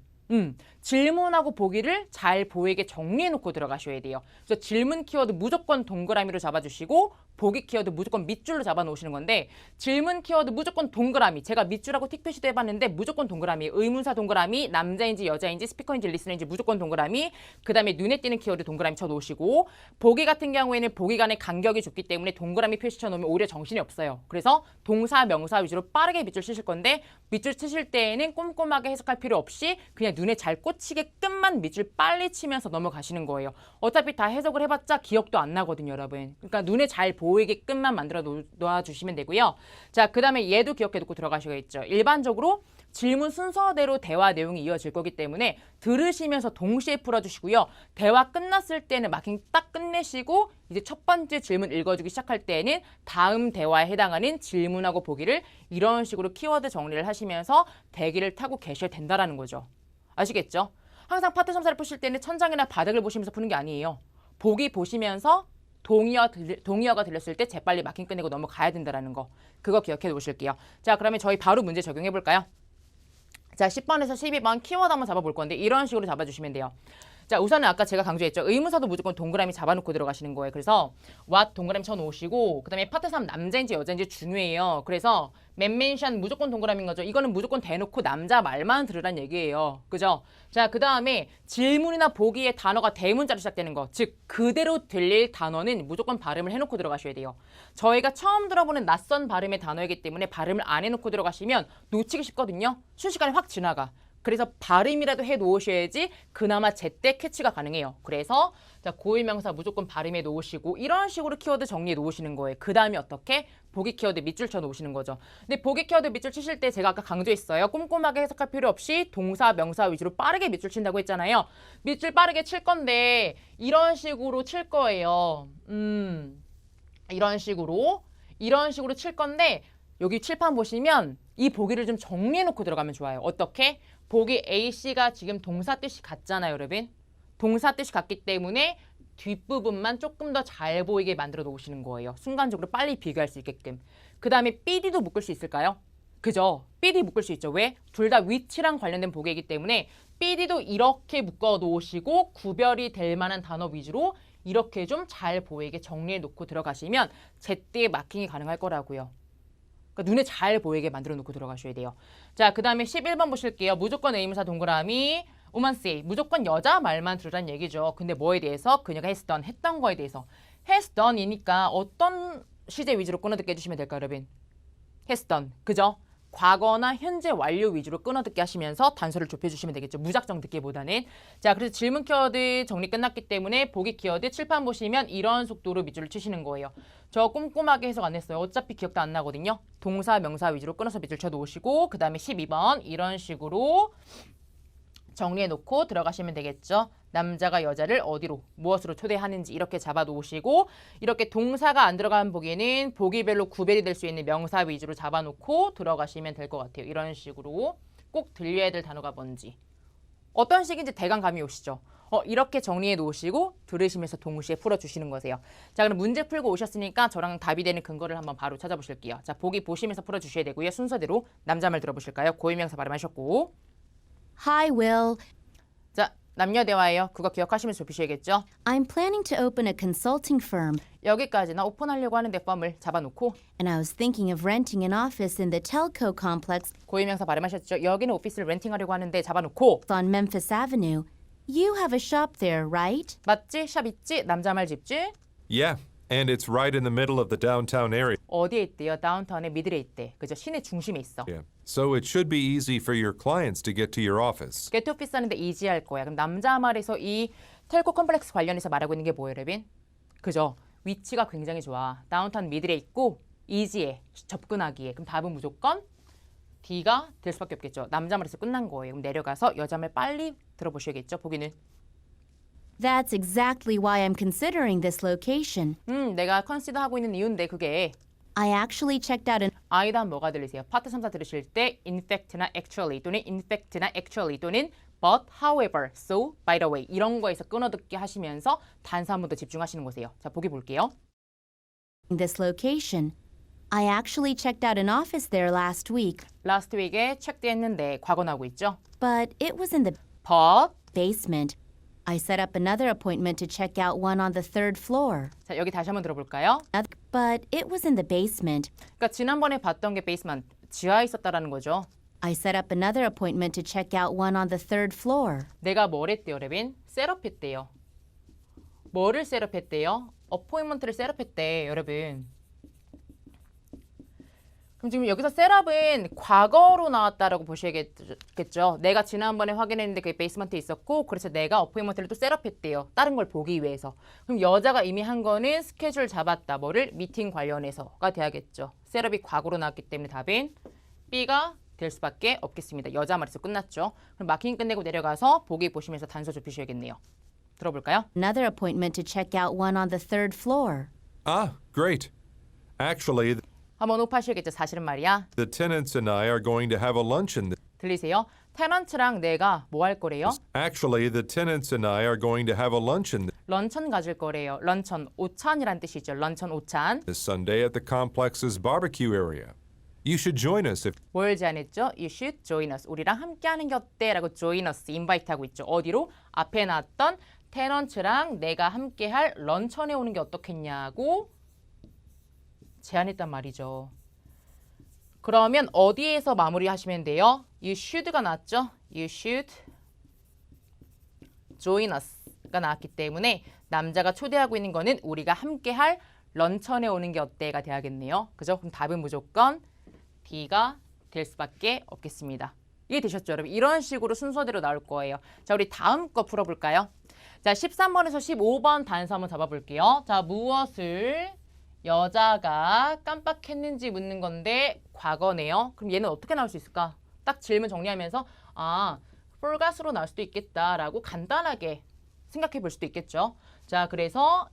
S1: 질문하고 보기를 잘 보이게 정리해놓고 들어가셔야 돼요. 그래서 질문 키워드 무조건 동그라미로 잡아주시고 보기 키워드 무조건 밑줄로 잡아놓으시는 건데 질문 키워드 무조건 동그라미 제가 밑줄하고 틱 표시도 해봤는데 무조건 동그라미 의문사 동그라미 남자인지 여자인지 스피커인지 리스너인지 무조건 동그라미 그 다음에 눈에 띄는 키워드 동그라미 쳐놓으시고 보기 같은 경우에는 보기 간의 간격이 좁기 때문에 동그라미 표시 쳐놓으면 오히려 정신이 없어요. 그래서 동사 명사 위주로 빠르게 밑줄 치실 건데 밑줄 치실 때에는 꼼꼼하게 해석할 필요 없이 그냥 눈에 잘 꽂히게끔만 밑줄 빨리 치면서 넘어가시는 거예요. 어차피 다 해석을 해봤자 기억도 안 나거든요, 여러분. 그러니까 눈에 잘 보이게끔만 만들어 놓아주시면 되고요. 자, 그 다음에 얘도 기억해 두고 들어가셔야겠죠. 일반적으로 질문 순서대로 대화 내용이 이어질 거기 때문에 들으시면서 동시에 풀어주시고요. 대화 끝났을 때는 마킹 딱 끝내시고 이제 첫 번째 질문 읽어주기 시작할 때는 다음 대화에 해당하는 질문하고 보기를 이런 식으로 키워드 정리를 하시면서 대기를 타고 계셔야 된다는 거죠. 아시겠죠? 항상 파트 3, 4를 푸실 때는 천장이나 바닥을 보시면서 푸는 게 아니에요. 보기 보시면서 동의어가 들렸을 때 재빨리 마킹 끝내고 넘어가야 된다는 거. 그거 기억해 놓으실게요. 자, 그러면 저희 바로 문제 적용해 볼까요? 자, 10번에서 12번 키워드 한번 잡아볼 건데 이런 식으로 잡아주시면 돼요. 자, 우선은 아까 제가 강조했죠. 의문사도 무조건 동그라미 잡아놓고 들어가시는 거예요. 그래서 what 동그라미 쳐놓으시고 그 다음에 파트 3 남자인지 여자인지 중요해요. 그래서 맨멘션 무조건 동그라미인 거죠. 이거는 무조건 대놓고 남자 말만 들으란 얘기예요. 그죠? 자, 그 다음에 질문이나 보기에 단어가 대문자로 시작되는 거. 즉 그대로 들릴 단어는 무조건 발음을 해놓고 들어가셔야 돼요. 저희가 처음 들어보는 낯선 발음의 단어이기 때문에 발음을 안 해놓고 들어가시면 놓치기 쉽거든요. 순식간에 확 지나가. 그래서 발음이라도 해 놓으셔야지 그나마 제때 캐치가 가능해요. 그래서 자, 고유명사 무조건 발음해 놓으시고 이런 식으로 키워드 정리해 놓으시는 거예요. 그 다음에 어떻게? 보기 키워드 밑줄 쳐 놓으시는 거죠. 근데 보기 키워드 밑줄 치실 때 제가 아까 강조했어요. 꼼꼼하게 해석할 필요 없이 동사, 명사 위주로 빠르게 밑줄 친다고 했잖아요. 밑줄 빠르게 칠 건데 이런 식으로 칠 거예요. 이런 식으로 칠 건데 여기 칠판 보시면 이 보기를 좀 정리해 놓고 들어가면 좋아요. 어떻게? 보기 A씨가 지금 동사 뜻이 같잖아요, 여러분. 동사 뜻이 같기 때문에 뒷부분만 조금 더 잘 보이게 만들어 놓으시는 거예요. 순간적으로 빨리 비교할 수 있게끔. 그 다음에 BD도 묶을 수 있을까요? 그죠? BD 묶을 수 있죠. 왜? 둘 다 위치랑 관련된 보기이기 때문에 BD도 이렇게 묶어 놓으시고 구별이 될 만한 단어 위주로 이렇게 좀 잘 보이게 정리해 놓고 들어가시면 제때 마킹이 가능할 거라고요. 그러니까 눈에 잘 보이게 만들어 놓고 들어가셔야 돼요. 자, 그 다음에 11번 보실게요. 무조건 의문사 동그라미 woman say. 무조건 여자 말만 들으란 얘기죠. 근데 뭐에 대해서? 그녀가 has done, 했던 거에 대해서. has done이니까 어떤 시제 위주로 끊어듣게 해주시면 될까요, 여러분? has done. 그죠? 과거나 현재 완료 위주로 끊어듣게 하시면서 단서를 좁혀주시면 되겠죠. 무작정 듣기보다는. 자, 그래서 질문 키워드 정리 끝났기 때문에 보기 키워드 칠판 보시면 이런 속도로 밑줄을 치시는 거예요. 저 꼼꼼하게 해석 안 했어요. 어차피 기억도 안 나거든요. 동사, 명사 위주로 끊어서 밑줄 쳐 놓으시고 그 다음에 12번 이런 식으로 정리해 놓고 들어가시면 되겠죠. 남자가 여자를 어디로, 무엇으로 초대하는지 이렇게 잡아 놓으시고 이렇게 동사가 안 들어간 보기에는 보기별로 구별이 될 수 있는 명사 위주로 잡아 놓고 들어가시면 될 것 같아요. 이런 식으로 꼭 들려야 될 단어가 뭔지. 어떤 식인지 대강 감이 오시죠? 이렇게 정리해 놓으시고 들으시면서 동시에 풀어주시는 거세요. 자, 그럼 문제 풀고 오셨으니까 저랑 답이 되는 근거를 한번 바로 찾아보실게요. 자, 보기 보시면서 풀어주셔야 되고요. 순서대로 남자 말 들어보실까요? 고유명사 발음하셨고.
S3: Hi, Will.
S1: 자, 남녀 대화예요. 그거 기억하시면서 좁히셔야겠죠?
S3: I'm planning to open a consulting firm,
S1: 여기까지나 오픈하려고 하는데 펌을 잡아놓고
S3: and I was thinking of renting an office in the telco complex
S1: 고유명사 발음하셨죠? 여기는 오피스를 렌팅하려고 하는데 잡아놓고
S3: on Memphis Avenue. You have a shop there, right?
S1: 맞지? 샵 있지? 남자 말 집지?
S5: Yeah, and it's right in the middle of the downtown area.
S1: 어디에 있대요? 다운타운의 미들에 있대. 그죠? 시내 중심에 있어.
S5: So it should be easy for your clients to get to your office.
S1: 게트 오피스 하는데 이지할 거야. 그럼 남자 말에서 이 텔코 컴플렉스 관련해서 말하고 있는 게 뭐예요, 여러분? 그죠? 위치가 굉장히 좋아. 다운타운 미들에 있고 이지해. 접근하기에. 그럼 답은 무조건 D가 될 수밖에 없겠죠. 남자 말에서 끝난 거예요. 그럼 내려가서 여자 말 빨리 들어보셔야겠죠. 보기는.
S3: That's exactly why I'm considering this location.
S1: 내가 컨시더 하고 있는 이유인데 그게
S3: I actually checked out an
S1: 아이다 뭐가 들리세요? 파트 3사 들으실 때 in fact나 actually 또는 in fact나 actually 또는 but, however, so, by the way 이런 거에서 끊어듣기 하시면서 단서 한 번 더 집중하시는 거세요. 자, 보기 볼게요.
S3: this location. I actually checked out an office there last week,
S1: last week에 체크했는데 과거 나오고 있죠?
S3: but it was in the
S1: but
S3: basement. I set up another appointment to check out one on the third floor,
S1: 자, 여기 다시 한번 들어볼까요?
S3: but it was in the basement.
S1: 그러니까 지난번에 봤던 게 베이스먼트 지하에 있었다라는 거죠.
S3: I set up another appointment to check out one on the third floor.
S1: 내가 뭘 했대요, 레빈? 셋업했대요. 뭐를 셋업했대요? 어포인먼트를 셋업했대, 여러분. 그럼 지금 여기서 셋업은 과거로 나왔다라고 보셔야겠죠. 내가 지난번에 확인했는데 그게 베이스먼트에 있었고 그래서 내가 어포인먼트를 또 셋업했대요. 다른 걸 보기 위해서. 그럼 여자가 이미 한 거는 스케줄 잡았다. 뭐를? 미팅 관련해서가 돼야겠죠. 셋업이 과거로 나왔기 때문에 답은 B가 될 수밖에 없겠습니다. 여자 말에서 끝났죠. 그럼 마킹 끝내고 내려가서 보기 보시면서 단서 좁히셔야겠네요. 들어볼까요?
S3: Another appointment to check out one on the third floor.
S5: Ah, great. Actually,
S1: 한번 호파하셔야겠죠. 사실은 말이야.
S5: the tenants and I are going to have a luncheon.
S1: 들리세요? 테넌트랑 내가 뭐 할 거래요?
S5: Actually, the tenants and I are going to have a luncheon
S1: 런천 가질 거래요. 런천, 오찬이란 뜻이죠. 런천, 오찬.
S5: this Sunday at the complex's barbecue area. You should join us if
S1: 뭘 제안했죠? You should join us. 우리랑 함께하는 게 어때? 라고 join us, invite 하고 있죠. 어디로? 앞에 나왔던 테넌트랑 내가 함께할 런천에 오는 게 어떻겠냐고 제안했단 말이죠. 그러면 어디에서 마무리하시면 돼요? You should가 나왔죠? You should join us가 나왔기 때문에 남자가 초대하고 있는 거는 우리가 함께할 런천에 오는 게 어때가 돼야겠네요. 그죠? 그럼 답은 무조건 D가 될 수밖에 없겠습니다. 이해되셨죠, 여러분? 이런 식으로 순서대로 나올 거예요. 자, 우리 다음 거 풀어볼까요? 자, 13번에서 15번 단서 한번 잡아볼게요. 자, 무엇을 여자가 깜빡했는지 묻는 건데 과거네요. 그럼 얘는 어떻게 나올 수 있을까? 딱 질문 정리하면서 forgot으로 나올 수도 있겠다라고 간단하게 생각해 볼 수도 있겠죠. 자, 그래서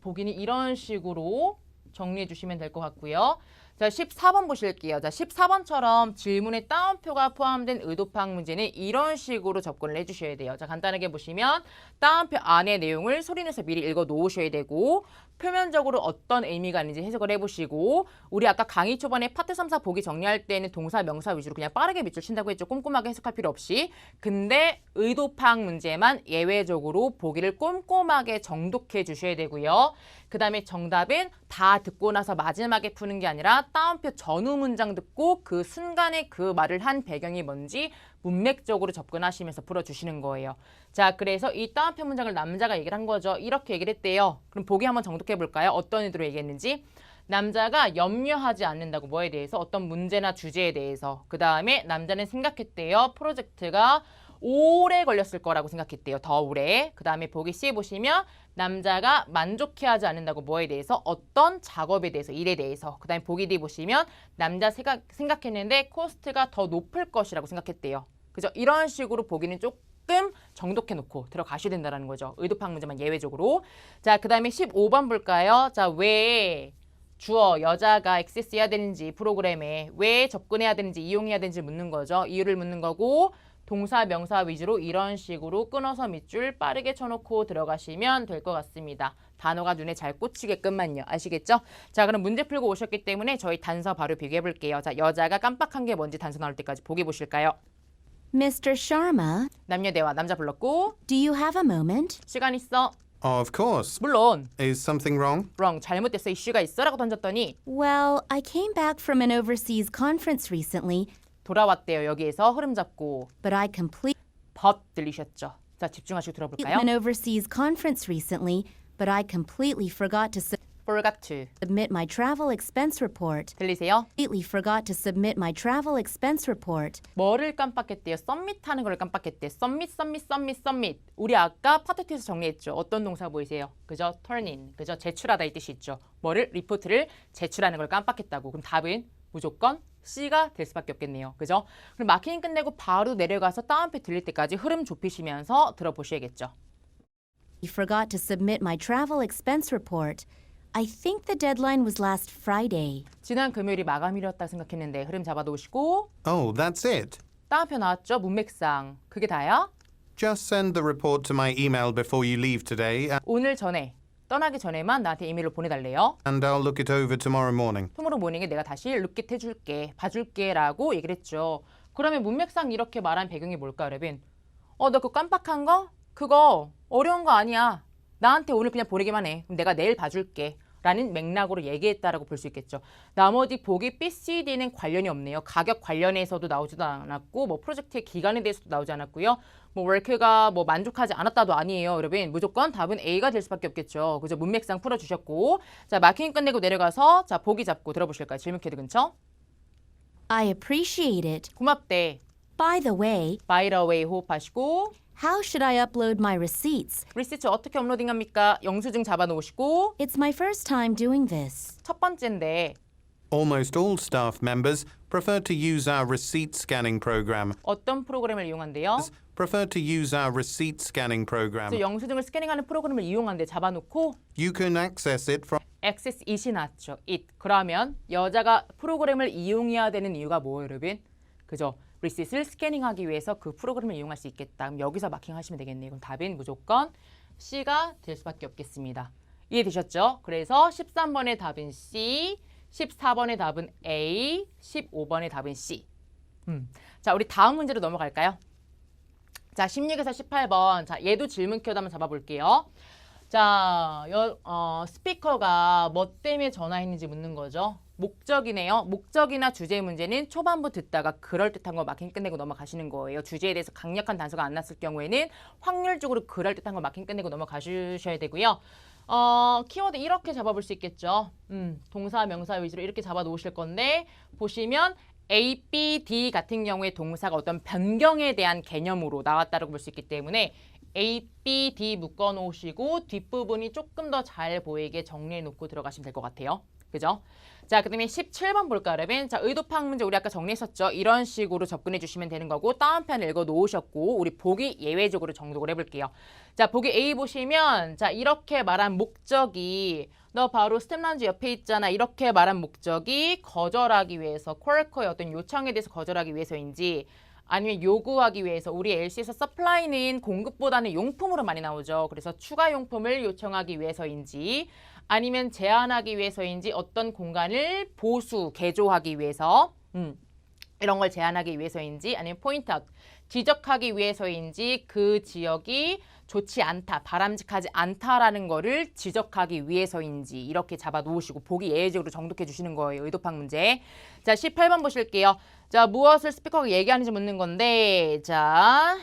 S1: 보기는 이런 식으로 정리해 주시면 될 것 같고요. 자, 14번 보실게요. 자, 14번처럼 질문에 따옴표가 포함된 의도파악 문제는 이런 식으로 접근을 해주셔야 돼요. 자, 간단하게 보시면 따옴표 안의 내용을 소리내서 미리 읽어 놓으셔야 되고 표면적으로 어떤 의미가 있는지 해석을 해보시고 우리 아까 강의 초반에 파트 3, 4 보기 정리할 때는 동사, 명사 위주로 그냥 빠르게 밑줄 친다고 했죠. 꼼꼼하게 해석할 필요 없이. 근데 의도파악 문제만 예외적으로 보기를 꼼꼼하게 정독해 주셔야 되고요. 그 다음에 정답은 다 듣고 나서 마지막에 푸는 게 아니라 따옴표 전후 문장 듣고 그 순간에 그 말을 한 배경이 뭔지 문맥적으로 접근하시면서 풀어주시는 거예요. 자, 그래서 이 따옴표 문장을 남자가 얘기를 한 거죠. 이렇게 얘기를 했대요. 그럼 보기 한번 정독해 볼까요? 어떤 의도로 얘기했는지. 남자가 염려하지 않는다고 뭐에 대해서 어떤 문제나 주제에 대해서. 그 다음에 남자는 생각했대요. 프로젝트가 오래 걸렸을 거라고 생각했대요. 더 오래. 그 다음에 보기 C에 보시면 남자가 만족해하지 않는다고 뭐에 대해서 어떤 작업에 대해서 일에 대해서. 그 다음에 보기 D 보시면 남자 생각했는데 코스트가 더 높을 것이라고 생각했대요. 그죠? 이런 식으로 보기는 조금 정독해 놓고 들어가셔야 된다는 거죠. 의도파악 문제만 예외적으로. 자, 그 다음에 15번 볼까요? 자, 왜 주어 여자가 액세스해야 되는지 프로그램에 왜 접근해야 되는지 이용해야 되는지 묻는 거죠. 이유를 묻는 거고 동사, 명사 위주로 이런 식으로 끊어서 밑줄 빠르게 쳐놓고 들어가시면 될 것 같습니다. 단어가 눈에 잘 꽂히게끔만요. 아시겠죠? 자, 그럼 문제 풀고 오셨기 때문에 저희 단서 바로 비교해 볼게요. 자, 여자가 깜빡한 게 뭔지 단서 나올 때까지 보기 보실까요?
S3: Mr. Sharma,
S1: 남녀 대화 남자 불렀고
S3: do you have a moment?
S1: 시간 있어?
S2: Of course.
S1: 물론
S2: Is something wrong?
S1: wrong 잘못됐어 이슈가 있어? 라고 던졌더니
S3: Well, I came back from an overseas conference recently,
S1: 돌아왔대요. 여기에서 흐름 잡고
S3: but I completely
S1: but 들리셨죠? 자, 집중하시고 들어볼까요?
S3: an overseas conference recently, but I completely forgot to
S1: forgot to
S3: submit my travel expense report.
S1: 들리세요?
S3: Completely forgot to submit my travel expense report.
S1: 뭐를 깜빡했대요? 썸밋 하는 걸 깜빡했대. 썸밋. 우리 아까 파트 2에서 정리했죠. 어떤 동사 보이세요? 그죠? turn in. 그죠? 제출하다 이 뜻이 있죠. 뭐를? 리포트를 제출하는 걸 깜빡했다고. 그럼 답은 무조건 C가 될 수밖에 없겠네요. 그죠? 그럼 마킹 끝내고 바로 내려가서 따옴표 들릴 때까지 흐름 좁히시면서 들어보셔야겠죠.
S3: I forgot to submit my travel expense report. I think the deadline was last Friday.
S1: 지난 금요일이 마감일이었다 생각했는데 흐름 잡아놓으시고
S2: Oh, that's it.
S1: 따옴표 나왔죠? 문맥상. 그게 다야?
S2: Just send the report to my email before you leave today,
S1: 오늘 전에 떠나기 전에만 나한테 이메일로 보내달래요.
S2: and I'll look it over tomorrow morning.
S1: 투모로 모닝에 내가 다시 룩깃 해줄게, 봐줄게 라고 얘기를 했죠. 그러면 문맥상 이렇게 말한 배경이 뭘까 여러분? 너 그거 깜빡한 거? 그거 어려운 거 아니야. 나한테 오늘 그냥 보내기만 해. 그럼 내가 내일 봐줄게. 라는 맥락으로 얘기했다라고 볼 수 있겠죠. 나머지 보기 B, C, D는 관련이 없네요. 가격 관련해서도 나오지도 않았고 뭐 프로젝트의 기간에 대해서도 나오지 않았고요. 뭐 월크가 뭐 만족하지 않았다도 아니에요. 여러분 무조건 답은 A가 될 수밖에 없겠죠. 그죠? 문맥상 풀어주셨고 자 마킹 끝내고 내려가서 자 보기 잡고 들어보실까요? 질문 캐드 근처.
S3: I appreciate it.
S1: 고맙대.
S3: By the way,
S1: By the way 호흡하시고
S3: how should I upload my receipts?
S1: 리시트 어떻게 업로딩합니까? 영수증 잡아놓으시고
S3: It's my first time doing this.
S1: 첫 번째인데
S2: Almost all staff members prefer to use our receipt scanning program.
S1: 어떤 프로그램을 이용한대요?
S2: Prefer to use our receipt scanning program.
S1: 그래서 영수증을 스캐닝하는 프로그램을 이용한데 잡아놓고
S2: You can access it from
S1: access it이 나왔죠. it. 그러면 여자가 프로그램을 이용해야 되는 이유가 뭐예요, 여러분? 그죠? 리시트를 스캐닝하기 위해서 그 프로그램을 이용할 수 있겠다. 그럼 여기서 마킹하시면 되겠네요. 그럼 답은 무조건 C가 될 수밖에 없겠습니다. 이해되셨죠? 그래서 13번의 답은 C, 14번의 답은 A, 15번의 답은 C. 자, 우리 다음 문제로 넘어갈까요? 자, 16에서 18번. 자, 얘도 질문 키워드 한번 잡아볼게요. 자, 스피커가 뭐 때문에 전화했는지 묻는 거죠. 목적이네요. 목적이나 주제 문제는 초반부 듣다가 그럴듯한 거 마킹 끝내고 넘어가시는 거예요. 주제에 대해서 강력한 단서가 안 났을 경우에는 확률적으로 그럴듯한 거 마킹 끝내고 넘어가셔야 되고요. 키워드 이렇게 잡아볼 수 있겠죠. 동사, 명사 위주로 이렇게 잡아 놓으실 건데 보시면 A, B, D 같은 경우에 동사가 어떤 변경에 대한 개념으로 나왔다고 볼 수 있기 때문에 A, B, D 묶어 놓으시고 뒷부분이 조금 더 잘 보이게 정리해 놓고 들어가시면 될 것 같아요. 그죠? 자, 그 다음에 17번 볼까요, 여러분? 자, 의도파악 문제 우리 아까 정리했었죠? 이런 식으로 접근해 주시면 되는 거고 다운편 읽어 놓으셨고 우리 보기 예외적으로 정독을 해볼게요. 자, 보기 A 보시면 자, 이렇게 말한 목적이 너 바로 스텝라운지 옆에 있잖아. 이렇게 말한 목적이 거절하기 위해서 쿼커의 어떤 요청에 대해서 거절하기 위해서인지 아니면 요구하기 위해서 우리 LC에서 서플라이는 공급보다는 용품으로 많이 나오죠. 그래서 추가 용품을 요청하기 위해서인지 아니면 제한하기 위해서인지 어떤 공간을 보수, 개조하기 위해서 이런 걸 제한하기 위해서인지 아니면 포인트아웃, 지적하기 위해서인지 그 지역이 좋지 않다, 바람직하지 않다라는 거를 지적하기 위해서인지 이렇게 잡아 놓으시고 보기 예외적으로 정독해 주시는 거예요. 의도파악 문제. 자, 18번 보실게요. 자, 무엇을 스피커가 얘기하는지 묻는 건데 자,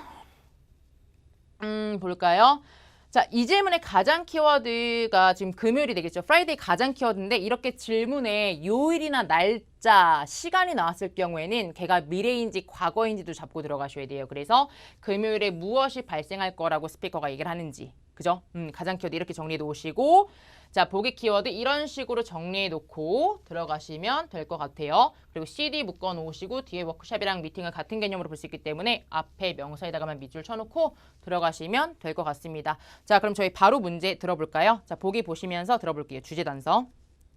S1: 볼까요? 자, 이 질문의 가장 키워드가 지금 금요일이 되겠죠. 프라이데이 가장 키워드인데 이렇게 질문에 요일이나 날짜, 시간이 나왔을 경우에는 걔가 미래인지 과거인지도 잡고 들어가셔야 돼요. 그래서 금요일에 무엇이 발생할 거라고 스피커가 얘기를 하는지. 그죠? 가장 키워드 이렇게 정리해 놓으시고 자, 보기 키워드 이런 식으로 정리해 놓고 들어가시면 될 것 같아요. 그리고 CD 묶어 놓으시고 뒤에 워크샵이랑 미팅을 같은 개념으로 볼 수 있기 때문에 앞에 명사에다가만 밑줄 쳐놓고 들어가시면 될 것 같습니다. 자, 그럼 저희 바로 문제 들어볼까요? 자, 보기 보시면서 들어볼게요. 주제 단서.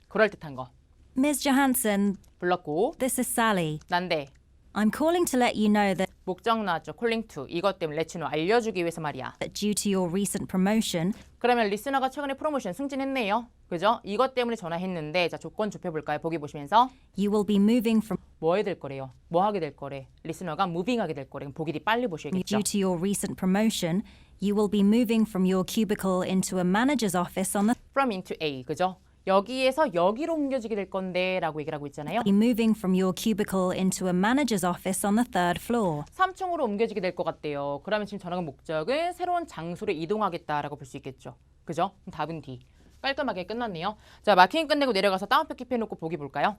S1: 그럴듯한 거.
S4: Ms. Johansson,
S1: 불렀고
S4: this is Sally.
S1: 난데
S4: I'm calling to let you know that
S1: 목적 나왔죠. calling to. 이것 때문에 let you know. 알려주기 위해서 말이야.
S4: due to your recent promotion,
S1: 그러면 리스너가 최근에 프로모션 승진했네요. 그죠? 이것 때문에 전화했는데 자, 조건 좁혀볼까요? 보기 보시면서
S4: you will be moving from
S1: 뭐 해야 될 거래요? 뭐 하게 될 거래? 리스너가 무빙하게 될 거래. 그럼 보기 뒤 빨리 보셔야겠죠?
S4: due to your recent promotion, you will be moving from your cubicle into a manager's office on the
S1: from into A. 그죠? 여기에서 여기로 옮겨지게 될 건데 라고 얘기를 하고 있잖아요.
S4: be moving from your cubicle into a manager's office on the 3rd floor.
S1: 3층으로 옮겨지게 될 것 같대요. 그러면 지금 전화가 목적은 새로운 장소로 이동하겠다라고 볼 수 있겠죠. 그죠? 그럼 답은 D. 깔끔하게 끝났네요. 자, 마킹 끝내고 내려가서 다운표 킵해놓고 보기 볼까요?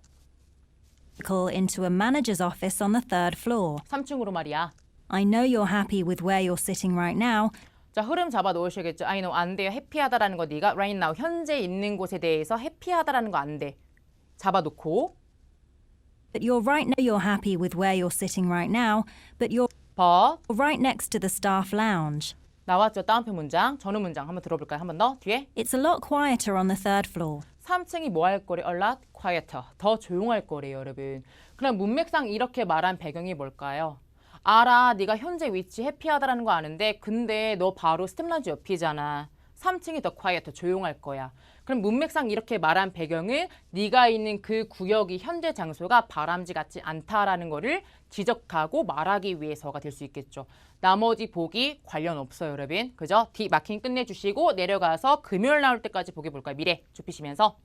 S4: Cubicle into a manager's office on the 3rd floor.
S1: 3층으로 말이야.
S4: I know you're happy with where you're sitting right now,
S1: 자, 흐름 잡아 놓으셔야겠죠. I know, 안 돼요. 해피하다라는 거 네가 right now, 현재 있는 곳에 대해서 해피하다라는 거 안 돼. 잡아 놓고
S4: but you're happy with where you're sitting right now, but you're
S1: but
S4: right next to the staff lounge.
S1: 나왔죠. 다운표 문장, 전후 문장 한번 들어볼까요? 한 번 더 뒤에.
S4: It's a lot quieter on the 3rd floor.
S1: 3층이 뭐 할 거래? A lot quieter. 더 조용할 거래요, 여러분. 그럼 문맥상 이렇게 말한 배경이 뭘까요? 알아, 네가 현재 위치 해피하다라는 거 아는데 근데 너 바로 스텝라운지 옆이잖아. 3층이 더 quiet, 조용할 거야. 그럼 문맥상 이렇게 말한 배경은 네가 있는 그 구역이 현재 장소가 바람직 같지 않다라는 거를 지적하고 말하기 위해서가 될 수 있겠죠. 나머지 보기 관련 없어요, 여러분. 그죠? D 마킹 끝내주시고 내려가서 금요일 나올 때까지 보기 볼까요? 미래 좁히시면서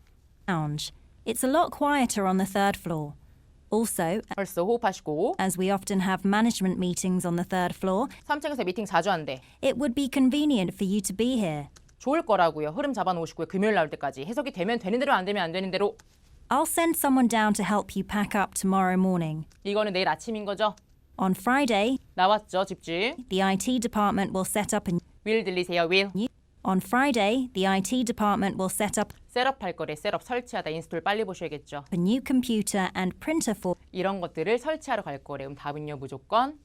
S4: Lounge. It's a lot quieter on the 3rd floor. Also,
S1: 벌써 호흡하시고
S4: as we often have management meetings on the 3rd floor,
S1: 3층에서 미팅 자주 한대.
S4: it would be convenient for you to be here.
S1: 좋을 거라고요. 흐름 잡아놓으시고요. 금요일 나올 때까지. 해석이 되면 되는 대로 안 되면 안 되는 대로.
S4: I'll send someone down to help you pack up tomorrow morning.
S1: 이거는 내일 아침인 거죠?
S4: On Friday,
S1: 나왔죠? 집중.
S4: the IT department will set up a
S1: will 들리세요. will.
S4: On Friday, the IT department will set up
S1: 셋업 할 거래. 셋업 설치하다. 인스톨 빨리 보셔야겠죠.
S4: a new computer and printer for
S1: 이런 것들을 설치하러 갈 거래. 그럼 답은요. 무조건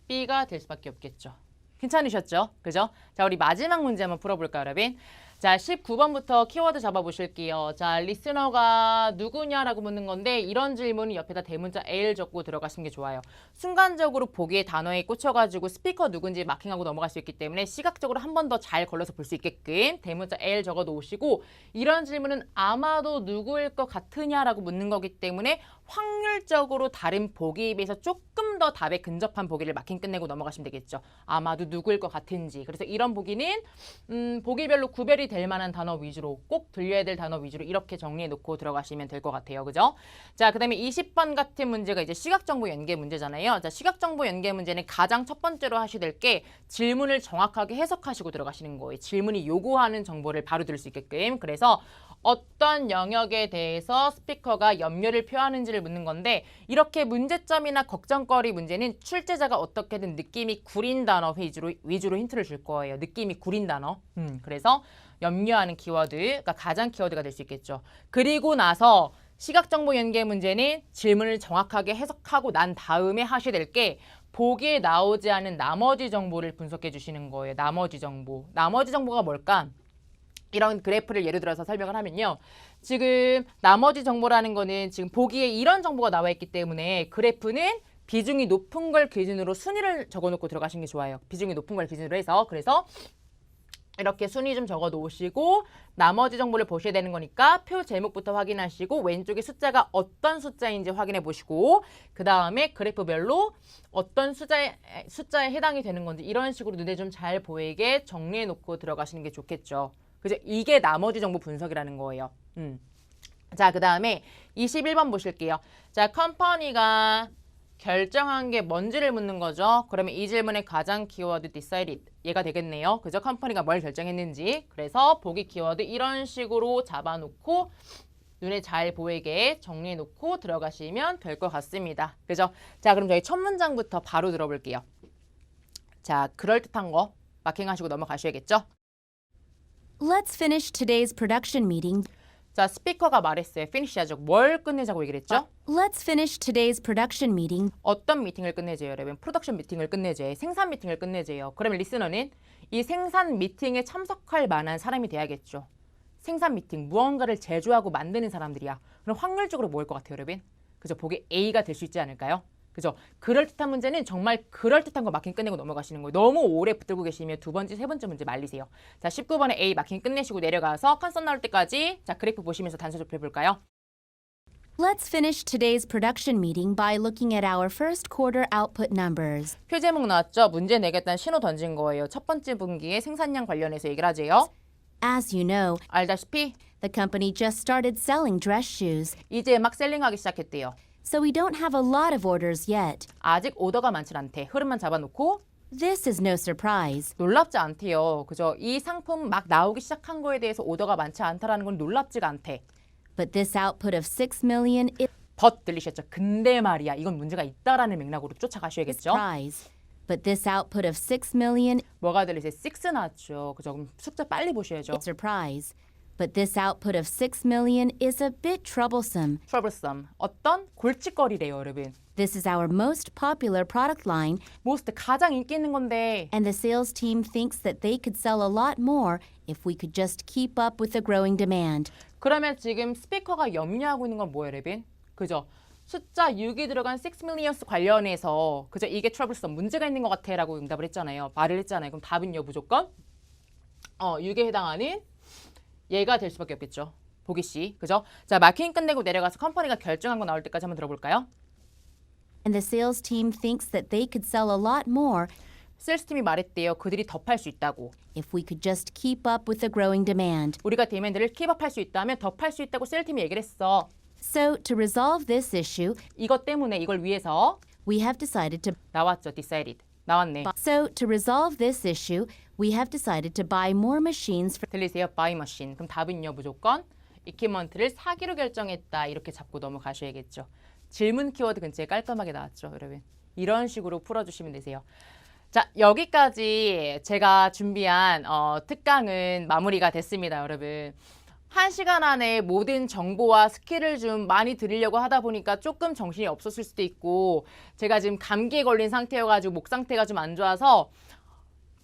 S1: B가 될 수밖에 없겠죠. 괜찮으셨죠? 그죠? 자, 우리 마지막 문제 한번 풀어볼까요, 여러분? 자, 19번부터 키워드 잡아보실게요. 자, 리스너가 누구냐라고 묻는 건데 이런 질문은 옆에다 대문자 L 적고 들어가시는 게 좋아요. 순간적으로 보기에 단어에 꽂혀가지고 스피커 누군지 마킹하고 넘어갈 수 있기 때문에 시각적으로 한 번 더 잘 걸러서 볼 수 있게끔 대문자 L 적어 놓으시고 이런 질문은 아마도 누구일 것 같으냐라고 묻는 거기 때문에 확률적으로 다른 보기에 비해서 조금 더 답에 근접한 보기를 마킹 끝내고 넘어가시면 되겠죠. 아마도 누구일 것 같은지. 그래서 이런 보기는 보기별로 구별이 될 만한 단어 위주로 꼭 들려야 될 단어 위주로 이렇게 정리해 놓고 들어가시면 될 것 같아요. 그죠? 자, 그 다음에 20번 같은 문제가 이제 시각정보 연계 문제잖아요. 자, 시각정보 연계 문제는 가장 첫 번째로 하셔야 될 게 질문을 정확하게 해석하시고 들어가시는 거예요. 질문이 요구하는 정보를 바로 들을 수 있게끔. 그래서 어떤 영역에 대해서 스피커가 염려를 표하는지를 묻는 건데 이렇게 문제점이나 걱정거리 문제는 출제자가 어떻게든 느낌이 구린 단어 위주로 힌트를 줄 거예요. 느낌이 구린 단어. 그래서 염려하는 키워드가 가장 키워드가 될 수 있겠죠. 그리고 나서 시각정보 연계 문제는 질문을 정확하게 해석하고 난 다음에 하셔야 될 게 보기에 나오지 않은 나머지 정보를 분석해 주시는 거예요. 나머지 정보. 나머지 정보가 뭘까? 이런 그래프를 예를 들어서 설명을 하면요. 지금 나머지 정보라는 거는 지금 보기에 이런 정보가 나와 있기 때문에 그래프는 비중이 높은 걸 기준으로 순위를 적어놓고 들어가시는 게 좋아요. 비중이 높은 걸 기준으로 해서. 그래서 이렇게 순위 좀 적어 놓으시고 나머지 정보를 보셔야 되는 거니까 표 제목부터 확인하시고 왼쪽에 숫자가 어떤 숫자인지 확인해 보시고 그 다음에 그래프별로 어떤 숫자에 해당이 되는 건지 이런 식으로 눈에 좀 잘 보이게 정리해 놓고 들어가시는 게 좋겠죠. 그죠? 이게 나머지 정보 분석이라는 거예요. 자, 그 다음에 21번 보실게요. 자, 컴퍼니가 결정한 게 뭔지를 묻는 거죠. 그러면 이 질문의 가장 키워드 decided 얘가 되겠네요. 그죠? 컴퍼니가 뭘 결정했는지. 그래서 보기 키워드 이런 식으로 잡아놓고 눈에 잘 보이게 정리해놓고 들어가시면 될 것 같습니다. 그죠? 자, 그럼 저희 첫 문장부터 바로 들어볼게요. 자, 그럴듯한 거 마킹하시고 넘어가셔야겠죠?
S3: Let's finish today's production meeting.
S1: 자, 스피커가 말했어요. finish 하죠. 뭘 끝내자고 얘기를 했죠?
S3: Let's finish today's production meeting.
S1: 어떤 미팅을 끝내줘요, 여러분? 프로덕션 미팅을 끝내줘요. 생산 미팅을 끝내줘요. 그러면 리스너는 이 생산 미팅에 참석할 만한 사람이 돼야겠죠. 생산 미팅, 무언가를 제조하고 만드는 사람들이야. 그럼 확률적으로 뭐일 것 같아요, 여러분? 그죠? 보기 A가 될 수 있지 않을까요? 그죠? 그럴듯한 문제는 정말 그럴듯한 거 마킹 끝내고 넘어가시는 거예요. 너무 오래 붙들고 계시면 두 번째, 세 번째 문제 말리세요. 자, 19번에 A 마킹 끝내시고 내려가서 컨선 나올 때까지 자, 그래프 보시면서 단서 좁혀볼까요?
S3: Let's finish today's production meeting by looking at our first quarter output numbers.
S1: 표 제목 나왔죠? 문제 내겠다는 신호 던진 거예요. 첫 번째 분기의 생산량 관련해서 얘기를 하재요.
S3: As you know,
S1: 알다시피
S3: the company just started selling dress shoes,
S1: 이제 막 셀링하기 시작했대요.
S3: so we don't have a lot of orders yet.
S1: 아직 오더가 많진 않대. 흐름만 잡아놓고
S3: This is no surprise.
S1: 놀랍지 않대요. 그죠? 이 상품 막 나오기 시작한 거에 대해서 오더가 많지 않다라는 건 놀랍지가 않대.
S3: But this output of 6 million is
S1: but 들리셨죠? 근데 말이야. 이건 문제가 있다라는 맥락으로
S3: a
S1: 쫓아가셔야겠죠?
S3: surprise. But this output of 6 million
S1: 뭐가 들리세요? 6 나왔죠. 그죠? 그럼 숫자 빨리 보셔야죠.
S3: is a surprise. But this output of 6 million is a bit troublesome.
S1: troublesome. 어떤 골칫거리래요, 여러분.
S3: This is our most popular product line,
S1: most 가장 인기 있는 건데
S3: and the sales team thinks that they could sell a lot more if we could just keep up with the growing demand.
S1: 그러면 지금 스피커가 염려하고 있는 건 뭐예요, 여러분? 그죠? 숫자 6이 들어간 6 millions 관련해서 그죠? 이게 troublesome, 문제가 있는 것 같아 라고 응답을 했잖아요. 말을 했잖아요. 그럼 답은요, 무조건 6에 해당하는 얘가 될 수밖에 없겠죠. 보기 씨. 그죠? 자, 마케팅 끝내고 내려가서 컴퍼니가 결정한 거 나올 때까지 한번 들어볼까요?
S3: And the sales team thinks that they could sell a lot more
S1: 세일스팀이 말했대요. 그들이 더 팔 수 있다고.
S3: if we could just keep up with the growing demand.
S1: 우리가 디맨드를 킵업할 수 있다면 더 팔 수 있다고 세일팀이 얘기를 했어.
S3: So, to resolve this issue,
S1: 이것 때문에 이걸 위해서
S3: we have decided to
S1: 나왔죠. decided. 나왔네.
S3: So, to resolve this issue, we have decided to buy more machines for
S1: 들리세요? buy machine. 그럼 답은요, 무조건 이퀴먼트를 사기로 결정했다. 이렇게 잡고 넘어가셔야겠죠. 질문 키워드 근처에 깔끔하게 나왔죠, 여러분. 이런 식으로 풀어주시면 되세요. 자, 여기까지 제가 준비한 특강은 마무리가 됐습니다, 여러분. 1시간 안에 모든 정보와 스킬을 좀 많이 드리려고 하다 보니까 조금 정신이 없었을 수도 있고 제가 지금 감기에 걸린 상태여가지고 목 상태가 좀 안 좋아서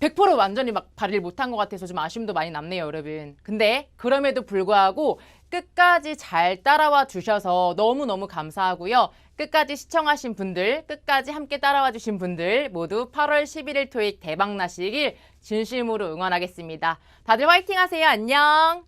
S1: 100% 완전히 막 발휘를 못한 것 같아서 좀 아쉬움도 많이 남네요, 여러분. 근데 그럼에도 불구하고 끝까지 잘 따라와 주셔서 너무너무 감사하고요. 끝까지 시청하신 분들, 끝까지 함께 따라와 주신 분들 모두 8월 11일 토익 대박 나시길 진심으로 응원하겠습니다. 다들 화이팅 하세요. 안녕!